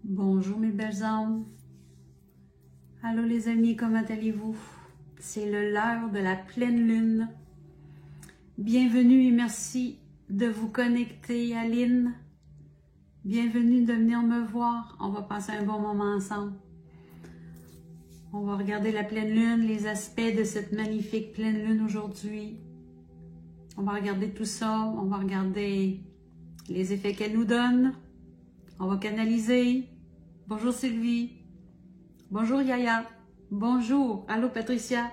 Bonjour mes belles âmes. Allô les amis, comment allez-vous? C'est l'heure de la pleine lune. Bienvenue et merci de vous connecter à Lynn. Bienvenue de venir me voir. On va passer un bon moment ensemble. On va regarder la pleine lune, les aspects de cette magnifique pleine lune aujourd'hui. On va regarder tout ça. On va regarder les effets qu'elle nous donne. On va canaliser. Bonjour Sylvie. Bonjour Yaya. Bonjour. Allô Patricia.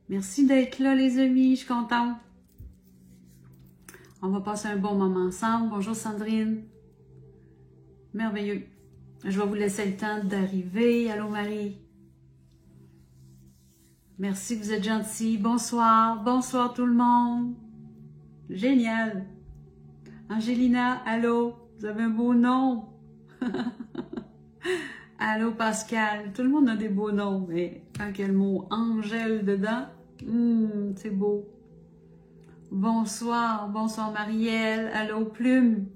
Merci d'être là les amis, je suis contente. On va passer un bon moment ensemble. Bonjour Sandrine. Merveilleux. Je vais vous laisser le temps d'arriver. Allô Marie. Merci, vous êtes gentils. Bonsoir. Bonsoir tout le monde. Génial. Angélina, allô. Vous avez un beau nom. Allô Pascal. Tout le monde a des beaux noms, mais quand il y a le mot Angèle dedans, c'est beau. Bonsoir. Bonsoir Marielle. Allô Plume.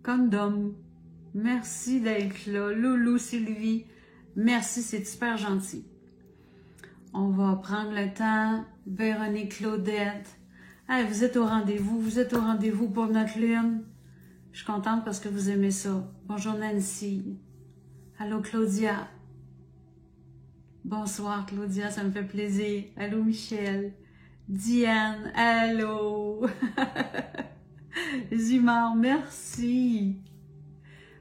Condom. Merci d'être là. Loulou Sylvie. Merci, c'est super gentil. On va prendre le temps. Véronique Claudette. Hey, vous êtes au rendez-vous. Vous êtes au rendez-vous pour notre lune. Je suis contente parce que vous aimez ça. Bonjour Nancy. Allô Claudia. Bonsoir Claudia, ça me fait plaisir. Allô Michel. Diane. Allô. Zumar, merci.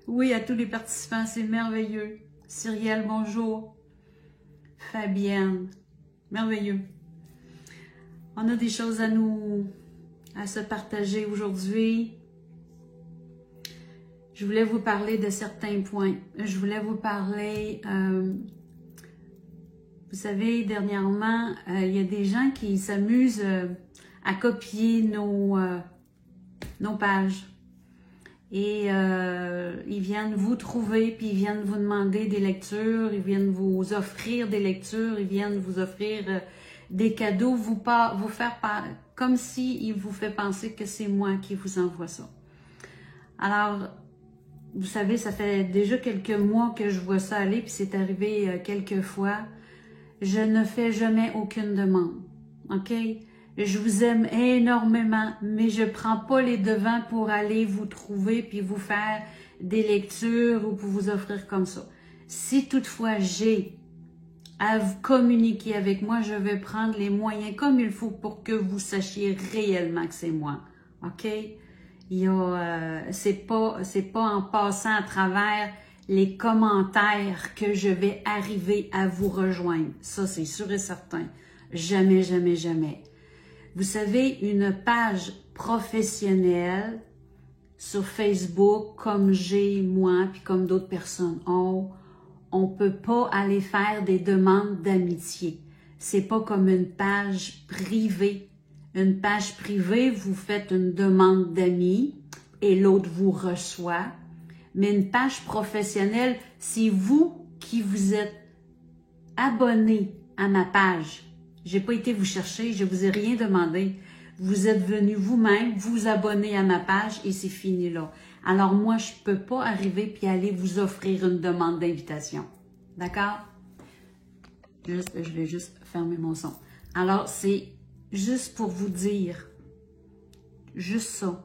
Oui, à tous les participants, c'est merveilleux. Cyrielle, bonjour. Fabienne, merveilleux. On a des choses à se partager aujourd'hui. Je voulais vous parler de certains points. Je voulais vous parler, vous savez, dernièrement, il y a des gens qui s'amusent à copier nos pages. Et ils viennent vous trouver, puis ils viennent vous demander des lectures, ils viennent vous offrir des lectures, ils viennent vous offrir des cadeaux, vous faire comme si il vous fait penser que c'est moi qui vous envoie ça. Alors, vous savez, ça fait déjà quelques mois que je vois ça aller, puis c'est arrivé quelques fois. Je ne fais jamais aucune demande, ok? Je vous aime énormément, mais je ne prends pas les devants pour aller vous trouver puis vous faire des lectures ou pour vous offrir comme ça. Si toutefois j'ai à vous communiquer avec moi, je vais prendre les moyens comme il faut pour que vous sachiez réellement que c'est moi, ok? C'est pas en passant à travers les commentaires que je vais arriver à vous rejoindre. Ça, c'est sûr et certain. Jamais, jamais, jamais. Vous savez, une page professionnelle sur Facebook, comme j'ai moi, puis comme d'autres personnes ont, on peut pas aller faire des demandes d'amitié. C'est pas comme une page privée. Une page privée, vous faites une demande d'amis et l'autre vous reçoit. Mais une page professionnelle, c'est vous qui vous êtes abonné à ma page. J'ai pas été vous chercher, je vous ai rien demandé. Vous êtes venu vous-même, vous abonner à ma page et c'est fini là. Alors moi, je peux pas arriver puis aller vous offrir une demande d'invitation. D'accord? Je vais juste fermer mon son. Alors, c'est juste pour vous dire, juste ça,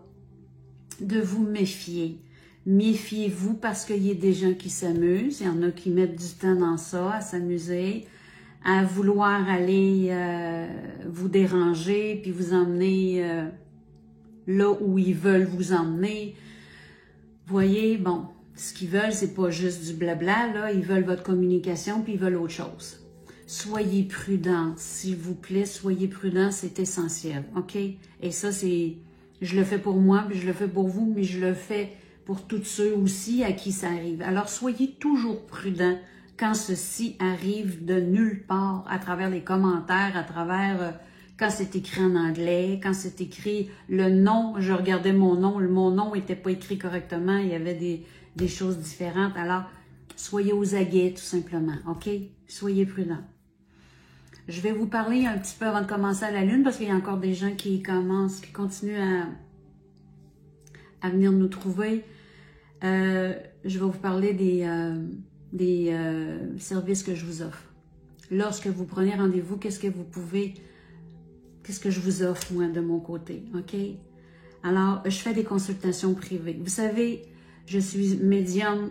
de vous méfier. Méfiez-vous parce qu'il y a des gens qui s'amusent, il y en a qui mettent du temps dans ça, à s'amuser, à vouloir aller vous déranger, puis vous emmener là où ils veulent vous emmener. Voyez, bon, ce qu'ils veulent, c'est pas juste du blabla, là, ils veulent votre communication, puis ils veulent autre chose. Soyez prudents, s'il vous plaît, soyez prudents, c'est essentiel, ok? Et ça, c'est, je le fais pour moi, puis je le fais pour vous, mais je le fais pour tous ceux aussi à qui ça arrive. Alors, soyez toujours prudents quand ceci arrive de nulle part, à travers les commentaires, à travers quand c'est écrit en anglais, quand c'est écrit le nom, je regardais mon nom n'était pas écrit correctement, il y avait des choses différentes. Alors, soyez aux aguets tout simplement, ok? Soyez prudents. Je vais vous parler un petit peu avant de commencer à la lune, parce qu'il y a encore des gens qui continuent à venir nous trouver. je vais vous parler des services que je vous offre. Lorsque vous prenez rendez-vous, qu'est-ce que je vous offre, moi, de mon côté, OK? Alors, je fais des consultations privées. Vous savez, je suis médium,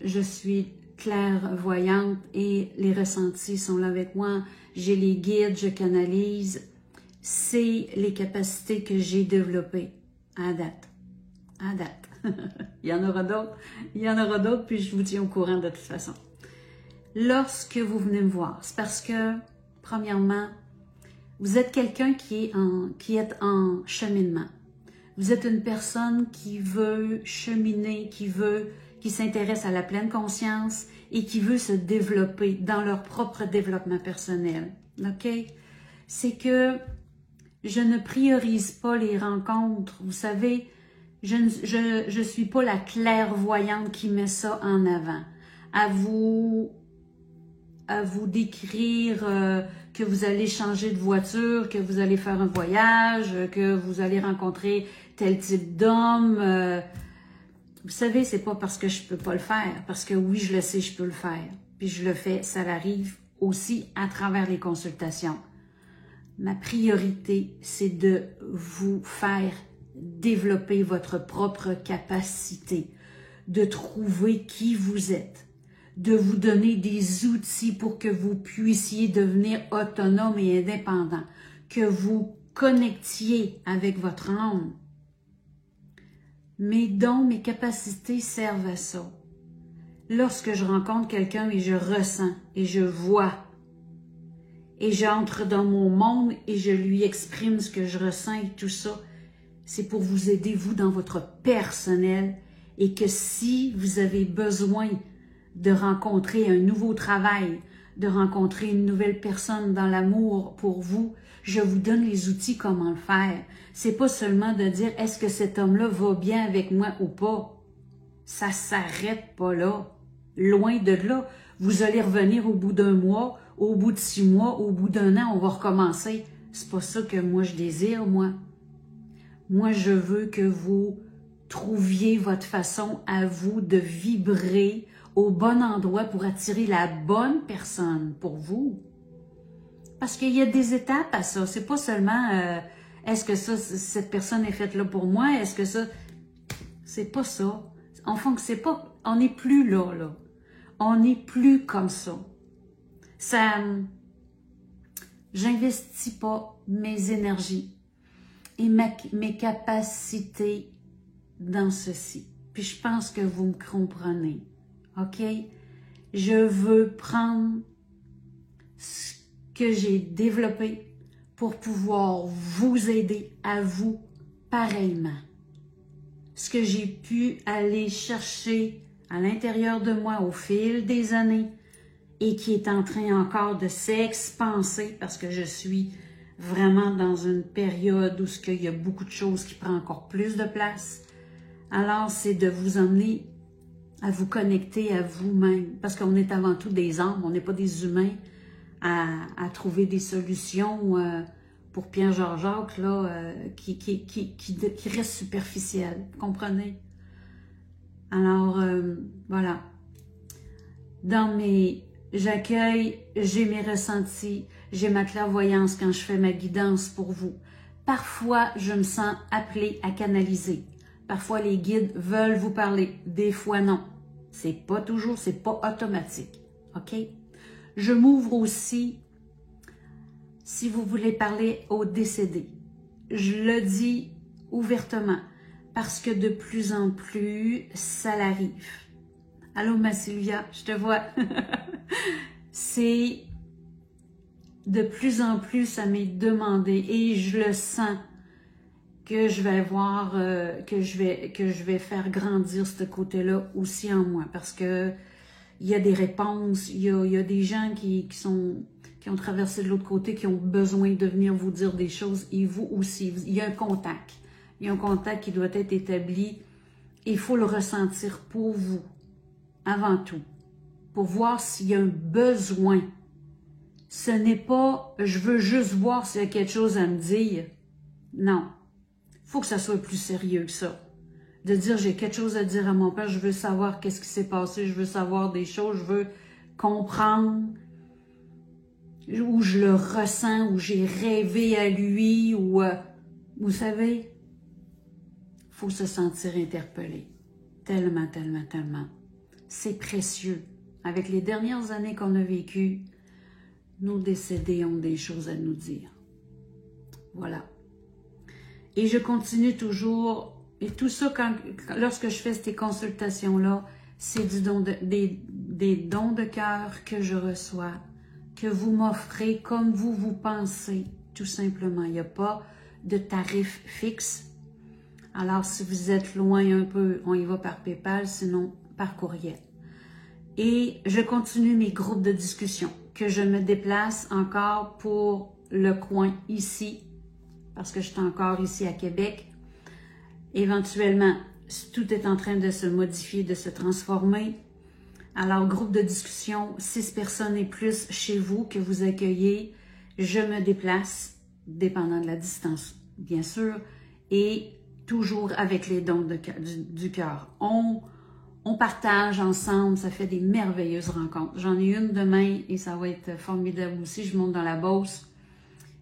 je suis clairvoyante et les ressentis sont là avec moi. J'ai les guides, je canalise. C'est les capacités que j'ai développées à date. À date. Il y en aura d'autres. Il y en aura d'autres, puis je vous tiens au courant de toute façon. Lorsque vous venez me voir, c'est parce que, premièrement, vous êtes quelqu'un qui est en cheminement. Vous êtes une personne qui veut cheminer, qui s'intéresse à la pleine conscience et qui veut se développer dans leur propre développement personnel. OK? C'est que je ne priorise pas les rencontres. Vous savez, je suis pas la clairvoyante qui met ça en avant. À vous décrire que vous allez changer de voiture, que vous allez faire un voyage, que vous allez rencontrer tel type d'homme. Vous savez, c'est pas parce que je peux pas le faire, parce que oui, je le sais, je peux le faire. Puis je le fais, ça arrive aussi à travers les consultations. Ma priorité, c'est de vous faire développer votre propre capacité, de trouver qui vous êtes, de vous donner des outils pour que vous puissiez devenir autonome et indépendant, que vous connectiez avec votre âme. Mes dons, mes capacités servent à ça. Lorsque je rencontre quelqu'un et je ressens et je vois, et j'entre dans mon monde et je lui exprime ce que je ressens et tout ça, c'est pour vous aider, vous, dans votre personnel, et que si vous avez besoin de rencontrer un nouveau travail, de rencontrer une nouvelle personne dans l'amour pour vous, je vous donne les outils comment le faire. C'est pas seulement de dire « est-ce que cet homme-là va bien avec moi ou pas ?» Ça s'arrête pas là. Loin de là. Vous allez revenir au bout d'un mois, au bout de 6 mois, au bout d'un an, on va recommencer. C'est pas ça que moi je désire, moi. Moi, je veux que vous trouviez votre façon à vous de vibrer au bon endroit pour attirer la bonne personne pour vous. Parce qu'il y a des étapes à ça. C'est pas seulement est-ce que cette personne est faite là pour moi? Est-ce que ça... C'est pas ça. On n'est plus là. On n'est plus comme ça. J'investis pas mes énergies et mes capacités dans ceci. Puis je pense que vous me comprenez. OK? Je veux prendre ce que j'ai développé pour pouvoir vous aider à vous pareillement. Ce que j'ai pu aller chercher à l'intérieur de moi au fil des années et qui est en train encore de s'expanser parce que je suis vraiment dans une période où il y a beaucoup de choses qui prennent encore plus de place. Alors, c'est de vous emmener à vous connecter à vous-même parce qu'on est avant tout des âmes, on n'est pas des humains à trouver des solutions pour Pierre Jean-Jacques là, qui reste superficiel, vous comprenez? Alors, voilà. J'accueille, j'ai mes ressentis, j'ai ma clairvoyance quand je fais ma guidance pour vous. Parfois, je me sens appelée à canaliser. Parfois, les guides veulent vous parler. Des fois, non. C'est pas toujours, c'est pas automatique. OK? Je m'ouvre aussi si vous voulez parler aux décédés. Je le dis ouvertement parce que de plus en plus, ça l'arrive. Allô, ma Sylvia, je te vois. C'est de plus en plus, ça m'est demandé et je le sens que je vais voir, que je vais faire grandir ce côté-là aussi en moi parce que il y a des réponses, il y a des gens qui ont traversé de l'autre côté, qui ont besoin de venir vous dire des choses et vous aussi. Il y a un contact. Il y a un contact qui doit être établi. Il faut le ressentir pour vous, avant tout, pour voir s'il y a un besoin. Ce n'est pas « je veux juste voir s'il y a quelque chose à me dire ». Non, il faut que ça soit plus sérieux que ça. de dire j'ai quelque chose à dire à mon père, je veux savoir qu'est-ce qui s'est passé, je veux savoir des choses, je veux comprendre où je le ressens, où j'ai rêvé à lui, ou vous savez, il faut se sentir interpellé. Tellement, tellement, tellement. C'est précieux. Avec les dernières années qu'on a vécues, nos décédés ont des choses à nous dire. Voilà. Et je continue toujours, et tout ça, lorsque je fais ces consultations-là, c'est des dons de cœur que je reçois, que vous m'offrez comme vous pensez, tout simplement. Il n'y a pas de tarif fixe. Alors, si vous êtes loin un peu, on y va par PayPal, sinon par courriel. Et je continue mes groupes de discussion, que je me déplace encore pour le coin ici, parce que je suis encore ici à Québec. Éventuellement, tout est en train de se modifier, de se transformer. Alors, groupe de discussion, 6 personnes et plus chez vous que vous accueillez. Je me déplace, dépendant de la distance, bien sûr, et toujours avec les dons du cœur. On partage ensemble, ça fait des merveilleuses rencontres. J'en ai une demain et ça va être formidable aussi. Je monte dans la Beauce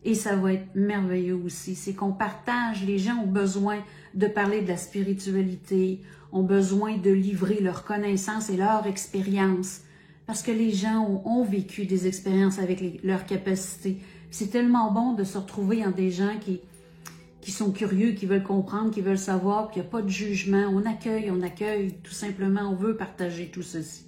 et ça va être merveilleux aussi. C'est qu'on partage, les gens ont besoin de parler de la spiritualité, ont besoin de livrer leurs connaissances et leur expérience parce que les gens ont vécu des expériences avec leurs capacités. C'est tellement bon de se retrouver en des gens qui sont curieux, qui veulent comprendre, qui veulent savoir, puis il n'y a pas de jugement. On accueille, tout simplement, on veut partager tout ceci.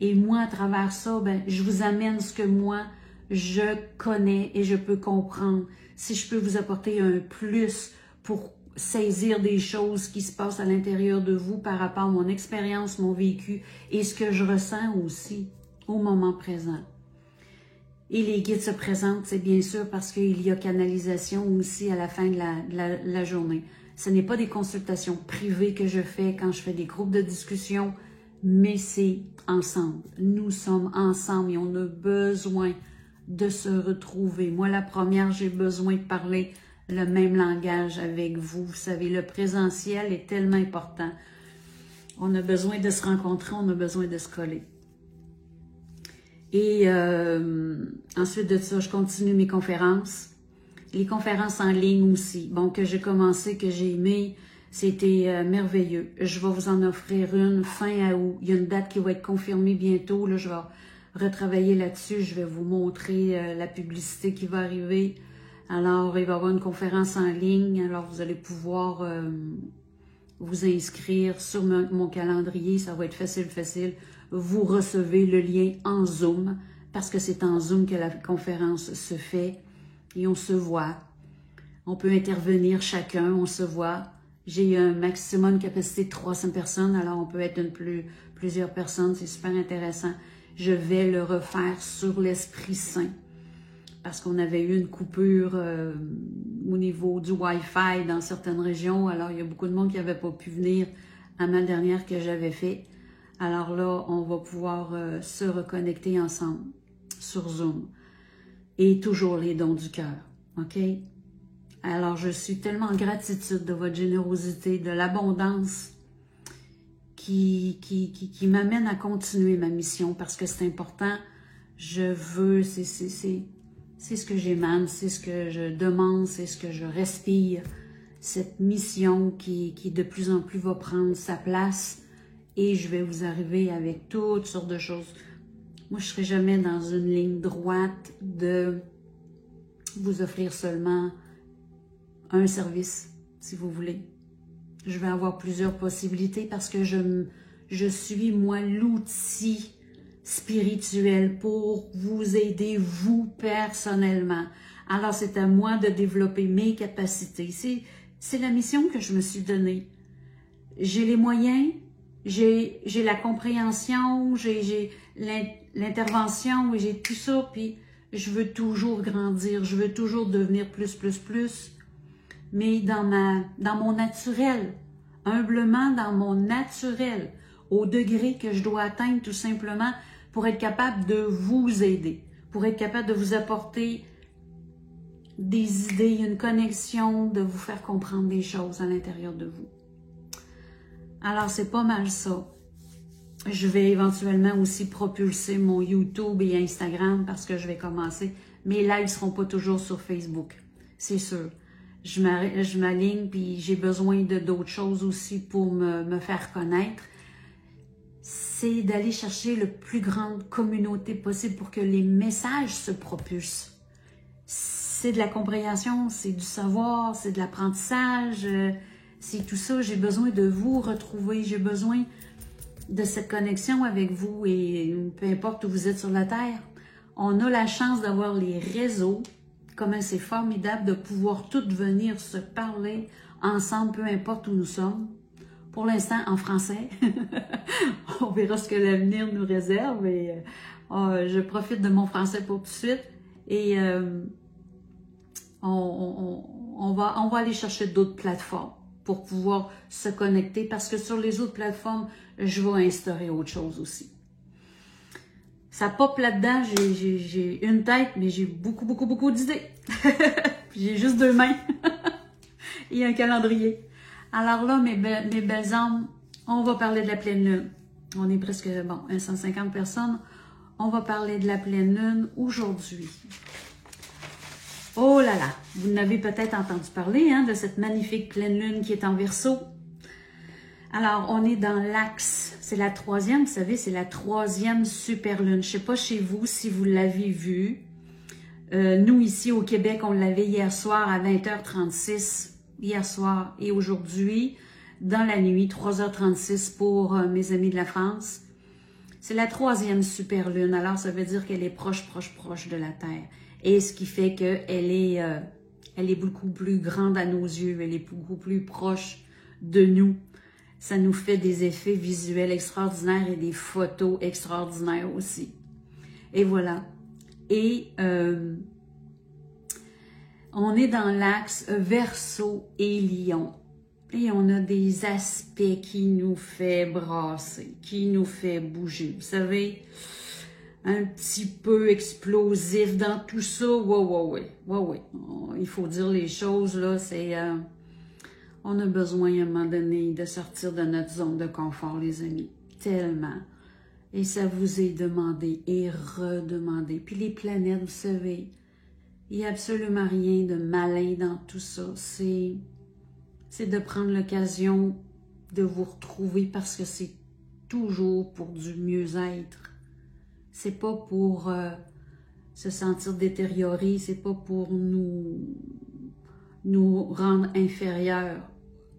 Et moi, à travers ça, ben, je vous amène ce que moi, je connais et je peux comprendre. Si je peux vous apporter un plus pour saisir des choses qui se passent à l'intérieur de vous par rapport à mon expérience, mon vécu et ce que je ressens aussi au moment présent. Et les guides se présentent, c'est bien sûr parce qu'il y a canalisation aussi à la fin de la journée. Ce n'est pas des consultations privées que je fais quand je fais des groupes de discussion, mais c'est ensemble. Nous sommes ensemble et on a besoin de se retrouver. Moi, la première, j'ai besoin de parler le même langage avec vous. Vous savez, le présentiel est tellement important. On a besoin de se rencontrer, on a besoin de se coller. Et ensuite de ça, je continue mes conférences. Les conférences en ligne aussi, bon, que j'ai commencé, que j'ai aimé, c'était merveilleux. Je vais vous en offrir une fin août. Il y a une date qui va être confirmée bientôt. Là, je vais retravailler là-dessus. Je vais vous montrer la publicité qui va arriver. Alors, il va y avoir une conférence en ligne. Alors, vous allez pouvoir vous inscrire sur mon calendrier. Ça va être facile. Vous recevez le lien en Zoom, parce que c'est en Zoom que la conférence se fait et on se voit. On peut intervenir chacun, on se voit. J'ai un maximum de capacité de 300 personnes, alors on peut être plusieurs personnes, c'est super intéressant. Je vais le refaire sur l'Esprit Saint, parce qu'on avait eu une coupure au niveau du Wi-Fi dans certaines régions, alors il y a beaucoup de monde qui n'avait pas pu venir à ma dernière que j'avais fait. Alors là, on va pouvoir se reconnecter ensemble sur Zoom. Et toujours les dons du cœur, OK? Alors, je suis tellement en gratitude de votre générosité, de l'abondance qui m'amène à continuer ma mission parce que c'est important. Je veux, c'est ce que j'émane, c'est ce que je demande, c'est ce que je respire. Cette mission qui de plus en plus va prendre sa place. Et je vais vous arriver avec toutes sortes de choses. Moi, je ne serai jamais dans une ligne droite de vous offrir seulement un service, si vous voulez. Je vais avoir plusieurs possibilités parce que je suis, moi, l'outil spirituel pour vous aider, vous, personnellement. Alors, c'est à moi de développer mes capacités. C'est la mission que je me suis donnée. J'ai les moyens. J'ai la compréhension, j'ai l'intervention, j'ai tout ça, puis je veux toujours grandir, je veux toujours devenir plus, mais dans mon naturel, humblement dans mon naturel, au degré que je dois atteindre tout simplement pour être capable de vous aider, pour être capable de vous apporter des idées, une connexion, de vous faire comprendre des choses à l'intérieur de vous. Alors, c'est pas mal ça. Je vais éventuellement aussi propulser mon YouTube et Instagram parce que je vais commencer. Mes lives ne seront pas toujours sur Facebook, c'est sûr. Je m'aligne, puis j'ai besoin de d'autres choses aussi pour me faire connaître. C'est d'aller chercher le plus grande communauté possible pour que les messages se propulsent. C'est de la compréhension, c'est du savoir, c'est de l'apprentissage, c'est tout ça. J'ai besoin de vous retrouver, j'ai besoin de cette connexion avec vous et peu importe où vous êtes sur la Terre. On a la chance d'avoir les réseaux, comment c'est formidable de pouvoir toutes venir se parler ensemble, peu importe où nous sommes. Pour l'instant, en français. On verra ce que l'avenir nous réserve. Et, je profite de mon français pour tout de suite. Et on va aller chercher d'autres plateformes pour pouvoir se connecter. Parce que sur les autres plateformes, je vais instaurer autre chose aussi. Ça pop là-dedans. J'ai une tête, mais j'ai beaucoup d'idées. J'ai juste 2 mains et un calendrier. Alors là, mes belles âmes, on va parler de la pleine lune. On est presque, bon, 150 personnes. On va parler de la pleine lune aujourd'hui. Oh là là, vous n'avez peut-être entendu parler de cette magnifique pleine lune qui est en Verseau. Alors, on est dans l'axe, c'est la 3e, vous savez, c'est la 3e super lune. Je ne sais pas chez vous si vous l'avez vu. Nous, ici au Québec, on l'avait hier soir à 20h36. Hier soir et aujourd'hui, dans la nuit, 3h36 pour mes amis de la France. C'est la 3e super lune, alors ça veut dire qu'elle est proche de la Terre. Et ce qui fait qu'elle est beaucoup plus grande à nos yeux, elle est beaucoup plus proche de nous. Ça nous fait des effets visuels extraordinaires et des photos extraordinaires aussi. Et voilà. Et on est dans l'axe Verseau et Lion. Et on a des aspects qui nous fait brasser, qui nous fait bouger. Vous savez, un petit peu explosif dans tout ça. Ouais. Il faut dire les choses, là. On a besoin, à un moment donné, de sortir de notre zone de confort, les amis. Tellement. Et ça vous est demandé et redemandé. Puis les planètes, vous savez, il n'y a absolument rien de malin dans tout ça. C'est de prendre l'occasion de vous retrouver parce que c'est toujours pour du mieux-être. C'est pas pour se sentir détérioré, c'est pas pour nous rendre inférieurs.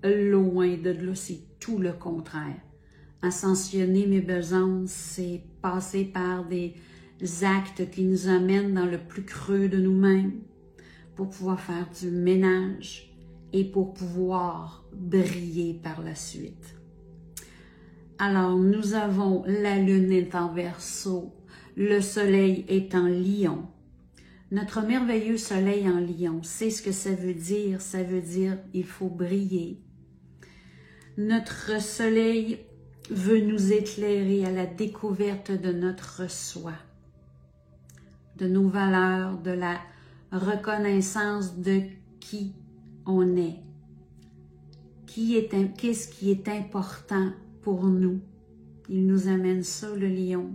Loin de là, c'est tout le contraire. Ascensionner, mes belles âmes, c'est passer par des actes qui nous amènent dans le plus creux de nous-mêmes pour pouvoir faire du ménage et pour pouvoir briller par la suite. Alors, nous avons la lune est en Verseau, le soleil est en Lion. Notre merveilleux soleil en Lion, c'est ce que ça veut dire. Ça veut dire il faut briller. Notre soleil veut nous éclairer à la découverte de notre soi, de nos valeurs, de la reconnaissance de qui on est. Qu'est-ce qui est important pour nous? Il nous amène ça, le lion.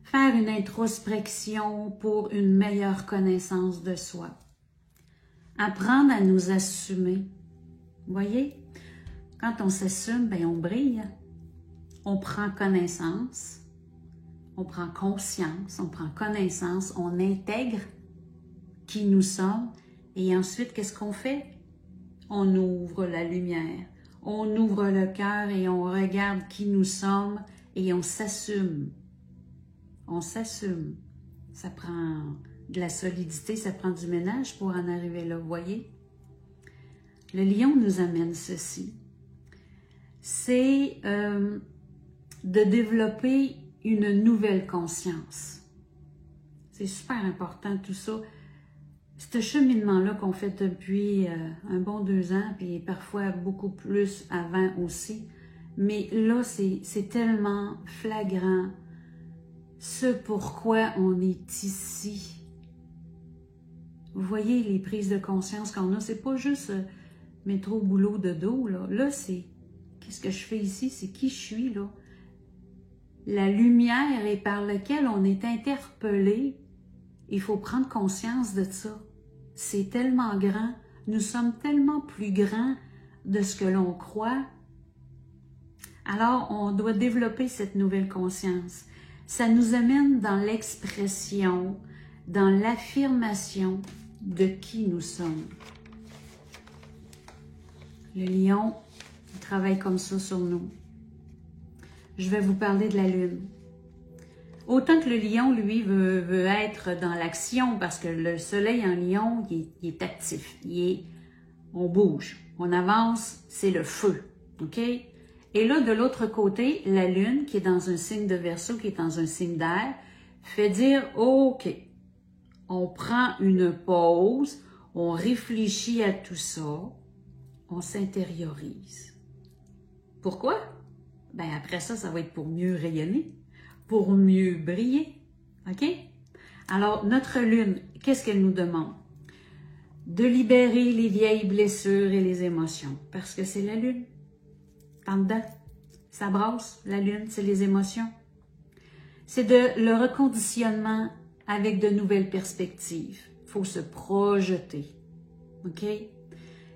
Faire une introspection pour une meilleure connaissance de soi. Apprendre à nous assumer. Vous voyez? Quand on s'assume, bien, on brille. On prend connaissance. On prend conscience. On prend connaissance. On intègre qui nous sommes. Et ensuite, qu'est-ce qu'on fait? On ouvre la lumière. On ouvre le cœur et on regarde qui nous sommes et on s'assume. On s'assume. Ça prend de la solidité, ça prend du ménage pour en arriver là, vous voyez? Le lion nous amène ceci. C'est de développer une nouvelle conscience. C'est super important tout ça. Ce cheminement-là qu'on fait depuis un bon 2 ans, puis parfois beaucoup plus avant aussi, mais là, c'est tellement flagrant ce pourquoi on est ici. Vous voyez les prises de conscience qu'on a, c'est pas juste métro, boulot, dodo, là c'est qu'est-ce que je fais ici? C'est qui je suis, là? La lumière et par laquelle on est interpellé, il faut prendre conscience de ça. C'est tellement grand. Nous sommes tellement plus grands de ce que l'on croit. Alors, on doit développer cette nouvelle conscience. Ça nous amène dans l'expression, dans l'affirmation de qui nous sommes. Le lion, il travaille comme ça sur nous. Je vais vous parler de la lune. Autant que le lion, lui, veut être dans l'action, parce que le soleil en lion, il est actif. On bouge, on avance, c'est le feu. OK? Et là, de l'autre côté, la lune, qui est dans un signe de Verseau, qui est dans un signe d'air, fait dire, OK, on prend une pause, on réfléchit à tout ça, on s'intériorise. Pourquoi? Ben après ça, ça va être pour mieux rayonner, pour mieux briller. OK? Alors, notre lune, qu'est-ce qu'elle nous demande? De libérer les vieilles blessures et les émotions, parce que c'est la lune. En dedans, ça brasse, la lune, c'est les émotions. C'est le reconditionnement avec de nouvelles perspectives. Il faut se projeter. OK?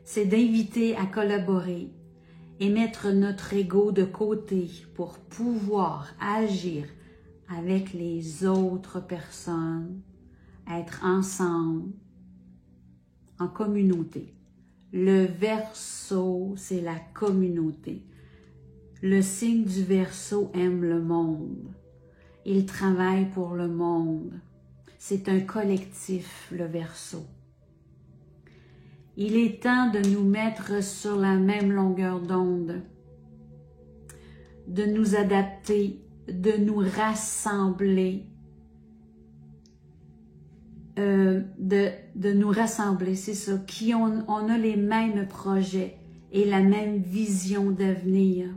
C'est d'inviter à collaborer et mettre notre ego de côté pour pouvoir agir avec les autres personnes, être ensemble, en communauté. Le Verseau, c'est la communauté. Le signe du Verseau aime le monde. Il travaille pour le monde. C'est un collectif, le Verseau. Il est temps de nous mettre sur la même longueur d'onde, de nous adapter, de nous rassembler, de nous rassembler, c'est ça, qui on a les mêmes projets et la même vision d'avenir.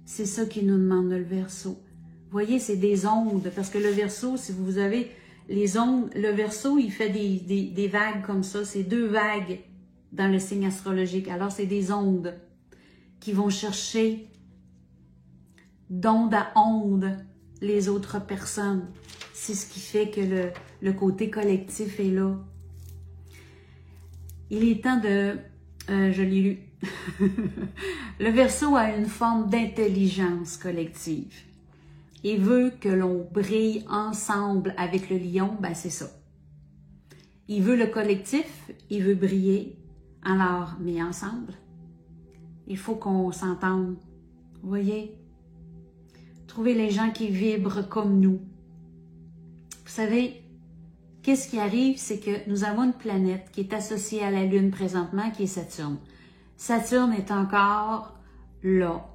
C'est ça qui nous demande le Verseau. Vous voyez, c'est des ondes, parce que le Verseau, si vous avez les ondes, le Verseau, il fait des vagues comme ça, c'est 2 vagues dans le signe astrologique. Alors, c'est des ondes qui vont chercher d'onde à onde les autres personnes. C'est ce qui fait que le côté collectif est là. Il est temps de... je l'ai lu. Le Verseau a une forme d'intelligence collective. Il veut que l'on brille ensemble avec le lion, ben c'est ça. Il veut le collectif, il veut briller. Alors, mais ensemble, il faut qu'on s'entende. Vous voyez? Trouver les gens qui vibrent comme nous. Vous savez, qu'est-ce qui arrive, c'est que nous avons une planète qui est associée à la Lune présentement, qui est Saturne. Saturne est encore là,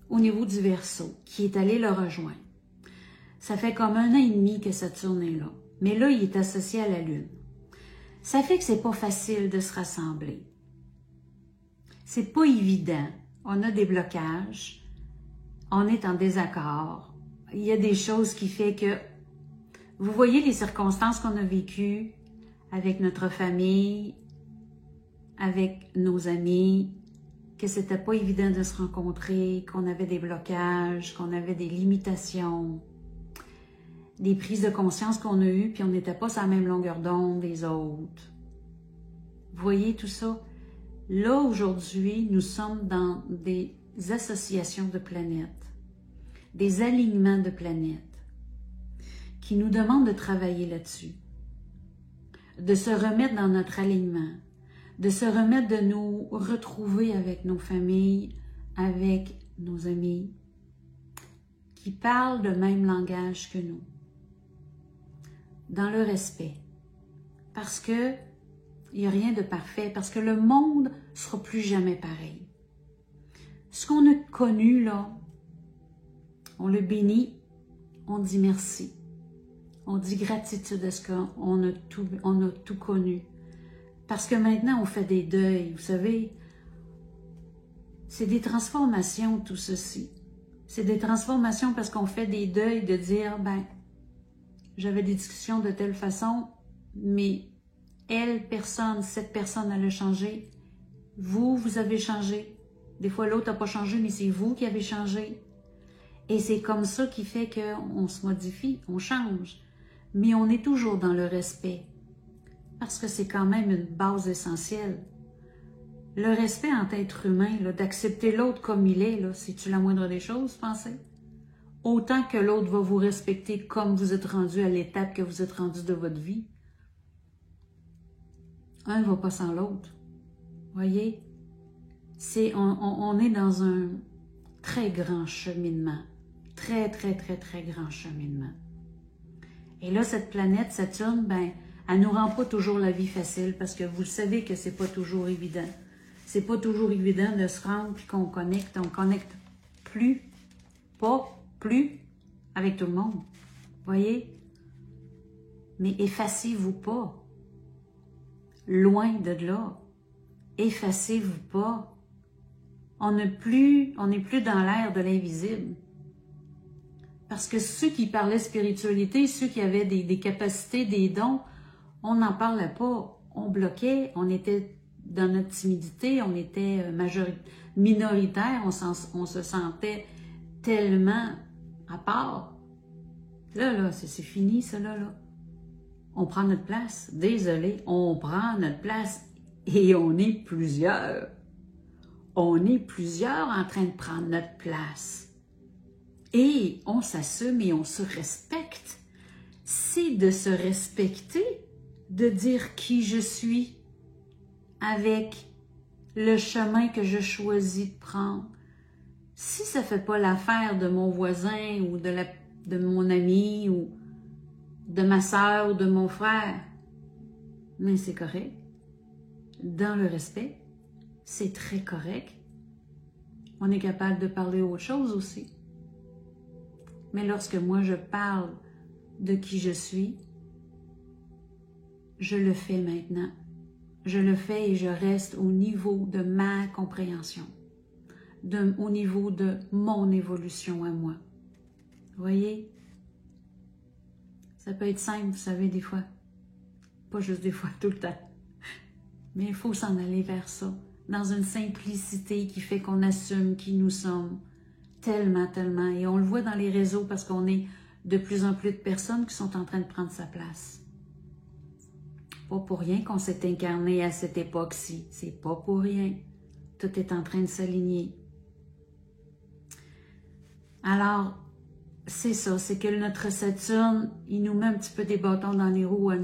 au niveau du Verseau, qui est allé le rejoindre. Ça fait comme 1 an et demi que Saturne est là. Mais là, il est associé à la Lune. Ça fait que c'est pas facile de se rassembler. C'est pas évident. On a des blocages. On est en désaccord. Il y a des choses qui fait que... Vous voyez les circonstances qu'on a vécues avec notre famille, avec nos amis, que c'était pas évident de se rencontrer, qu'on avait des blocages, qu'on avait des limitations, des prises de conscience qu'on a eues, puis on n'était pas sur la même longueur d'onde des autres. Vous voyez tout ça? Là, aujourd'hui, nous sommes dans des associations de planètes, des alignements de planètes, qui nous demandent de travailler là-dessus, de se remettre dans notre alignement, de se remettre de nous retrouver avec nos familles, avec nos amis, qui parlent le même langage que nous, dans le respect. Parce que il n'y a rien de parfait, parce que le monde ne sera plus jamais pareil. Ce qu'on a connu là, on le bénit, on dit merci. On dit gratitude à ce qu'on a tout connu. Parce que maintenant, on fait des deuils, vous savez. C'est des transformations, tout ceci. C'est des transformations parce qu'on fait des deuils de dire, ben, j'avais des discussions de telle façon, mais cette personne, elle a changé. Vous avez changé. Des fois, l'autre n'a pas changé, mais c'est vous qui avez changé. Et c'est comme ça qui fait qu'on se modifie, on change. Mais on est toujours dans le respect. Parce que c'est quand même une base essentielle. Le respect entre êtres humains, d'accepter l'autre comme il est, c'est-tu la moindre des choses, pensez? Autant que l'autre va vous respecter comme vous êtes rendu à l'étape que vous êtes rendu de votre vie. Un ne va pas sans l'autre. Voyez? On est dans un très grand cheminement. Très, très, très, très grand cheminement. Et là, cette planète, Saturne, ben, elle nous rend pas toujours la vie facile parce que vous le savez que c'est pas toujours évident. C'est pas toujours évident de se rendre puis qu'on connecte. On connecte plus avec tout le monde. Voyez? Mais effacez-vous pas. Loin de là. Effacez-vous pas. On n'est plus dans l'ère de l'invisible. Parce que ceux qui parlaient spiritualité, ceux qui avaient des capacités, des dons, on n'en parlait pas. On bloquait, on était dans notre timidité, on était minoritaire, on se sentait tellement à part. Là, c'est fini, ça, là. On prend notre place. Désolé, on prend notre place et on est plusieurs. On est plusieurs en train de prendre notre place. Et on s'assume et on se respecte. C'est de se respecter, de dire qui je suis avec le chemin que je choisis de prendre. Si ça ne fait pas l'affaire de mon voisin ou de mon ami ou de ma soeur ou de mon frère, mais c'est correct. Dans le respect, c'est très correct. On est capable de parler autre chose aussi. Mais lorsque moi je parle de qui je suis, je le fais maintenant. Je le fais et je reste au niveau de ma compréhension, au niveau de mon évolution à moi. Vous voyez? Ça peut être simple, vous savez, des fois. Pas juste des fois, tout le temps. Mais il faut s'en aller vers ça, dans une simplicité qui fait qu'on assume qui nous sommes. Tellement, tellement. Et on le voit dans les réseaux parce qu'on est de plus en plus de personnes qui sont en train de prendre sa place. Pas pour rien qu'on s'est incarné à cette époque-ci. C'est pas pour rien. Tout est en train de s'aligner. Alors, c'est ça. C'est que notre Saturne, il nous met un petit peu des bâtons dans les roues à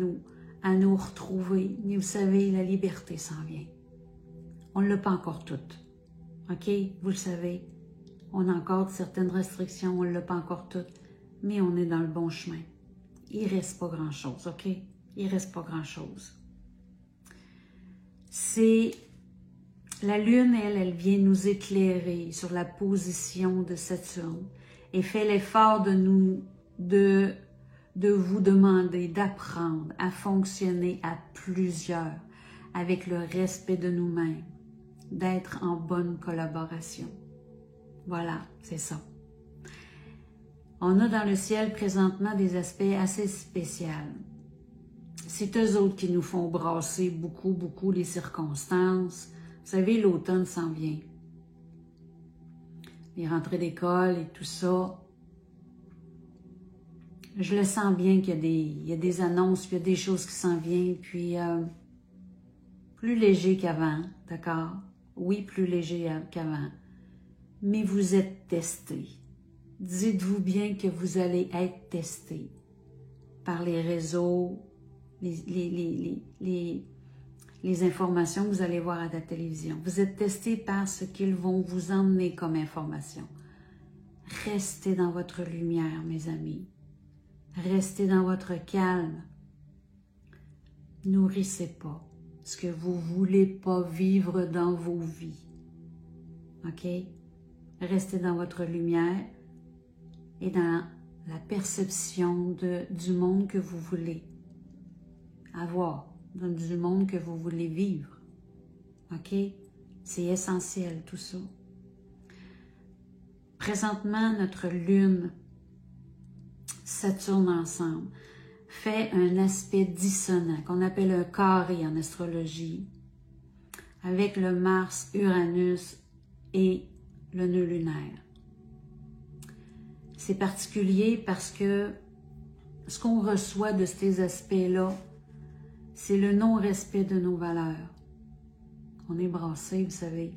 nous retrouver. Mais vous savez, la liberté s'en vient. On ne l'a pas encore toute. OK? Vous le savez. On a encore certaines restrictions, on ne l'a pas encore toutes, mais on est dans le bon chemin. Il ne reste pas grand-chose, OK? Il ne reste pas grand-chose. C'est... La Lune, elle vient nous éclairer sur la position de Saturne et fait l'effort de vous demander d'apprendre à fonctionner à plusieurs avec le respect de nous-mêmes, d'être en bonne collaboration. Voilà, c'est ça. On a dans le ciel présentement des aspects assez spéciaux. C'est eux autres qui nous font brasser beaucoup, beaucoup les circonstances. Vous savez, l'automne s'en vient. Les rentrées d'école et tout ça. Je le sens bien qu'il y a des annonces, puis il y a des choses qui s'en viennent, puis plus léger qu'avant, d'accord? Oui, plus léger qu'avant. Mais vous êtes testé. Dites-vous bien que vous allez être testé par les réseaux, les informations que vous allez voir à la télévision. Vous êtes testé par ce qu'ils vont vous emmener comme information. Restez dans votre lumière, mes amis. Restez dans votre calme. Nourrissez pas ce que vous ne voulez pas vivre dans vos vies. OK? Restez dans votre lumière et dans la perception du monde que vous voulez avoir, du monde que vous voulez vivre. OK? C'est essentiel tout ça. Présentement, notre Lune, Saturne ensemble, fait un aspect dissonant qu'on appelle un carré en astrologie avec le Mars, Uranus et le nœud lunaire. C'est particulier parce que ce qu'on reçoit de ces aspects-là, c'est le non-respect de nos valeurs. On est brassé, vous savez.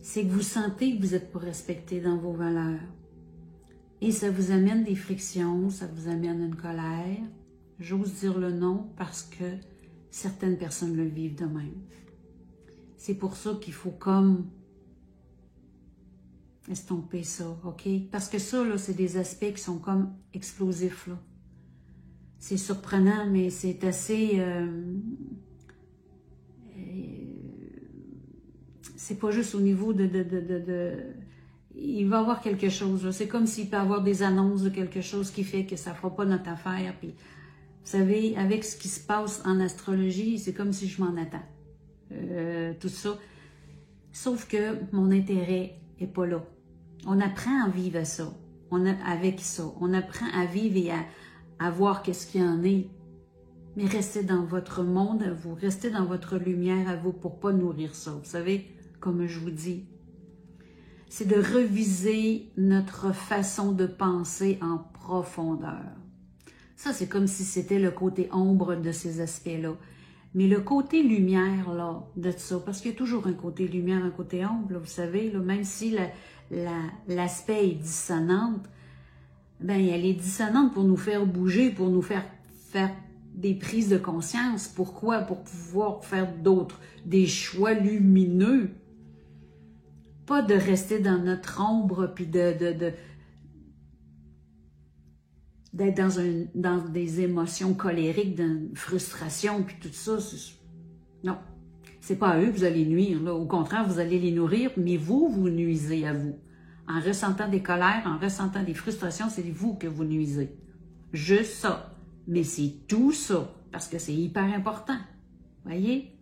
C'est que vous sentez que vous n'êtes pas respecté dans vos valeurs. Et ça vous amène des frictions, ça vous amène une colère. J'ose dire le non parce que certaines personnes le vivent de même. C'est pour ça qu'il faut comme estomper ça, OK? Parce que ça, là, c'est des aspects qui sont comme explosifs, là. C'est surprenant, mais c'est assez... c'est pas juste au niveau il va y avoir quelque chose. C'est comme s'il peut y avoir des annonces de quelque chose qui fait que ça ne fera pas notre affaire. Puis, vous savez, avec ce qui se passe en astrologie, c'est comme si je m'en attends. Tout ça. Sauf que mon intérêt n'est pas là. On apprend à vivre ça. Avec ça. On apprend à vivre et à voir qu'est-ce qu'il y en est. Mais restez dans votre monde à vous. Restez dans votre lumière à vous pour ne pas nourrir ça. Vous savez, comme je vous dis, c'est de reviser notre façon de penser en profondeur. Ça, c'est comme si c'était le côté ombre de ces aspects-là. Mais le côté lumière, là, de ça, parce qu'il y a toujours un côté lumière, un côté ombre, là, vous savez, là, même si l'aspect est dissonante, ben, elle est dissonante pour nous faire bouger, pour nous faire des prises de conscience. Pourquoi? Pour pouvoir faire des choix lumineux. Pas de rester dans notre ombre, puis d'être dans des émotions colériques, dans une frustration, puis tout ça. Non, c'est pas à eux que vous allez nuire. Là. Au contraire, vous allez les nourrir, mais vous nuisez à vous. En ressentant des colères, en ressentant des frustrations, c'est vous que vous nuisez. Juste ça. Mais c'est tout ça, parce que c'est hyper important. Voyez?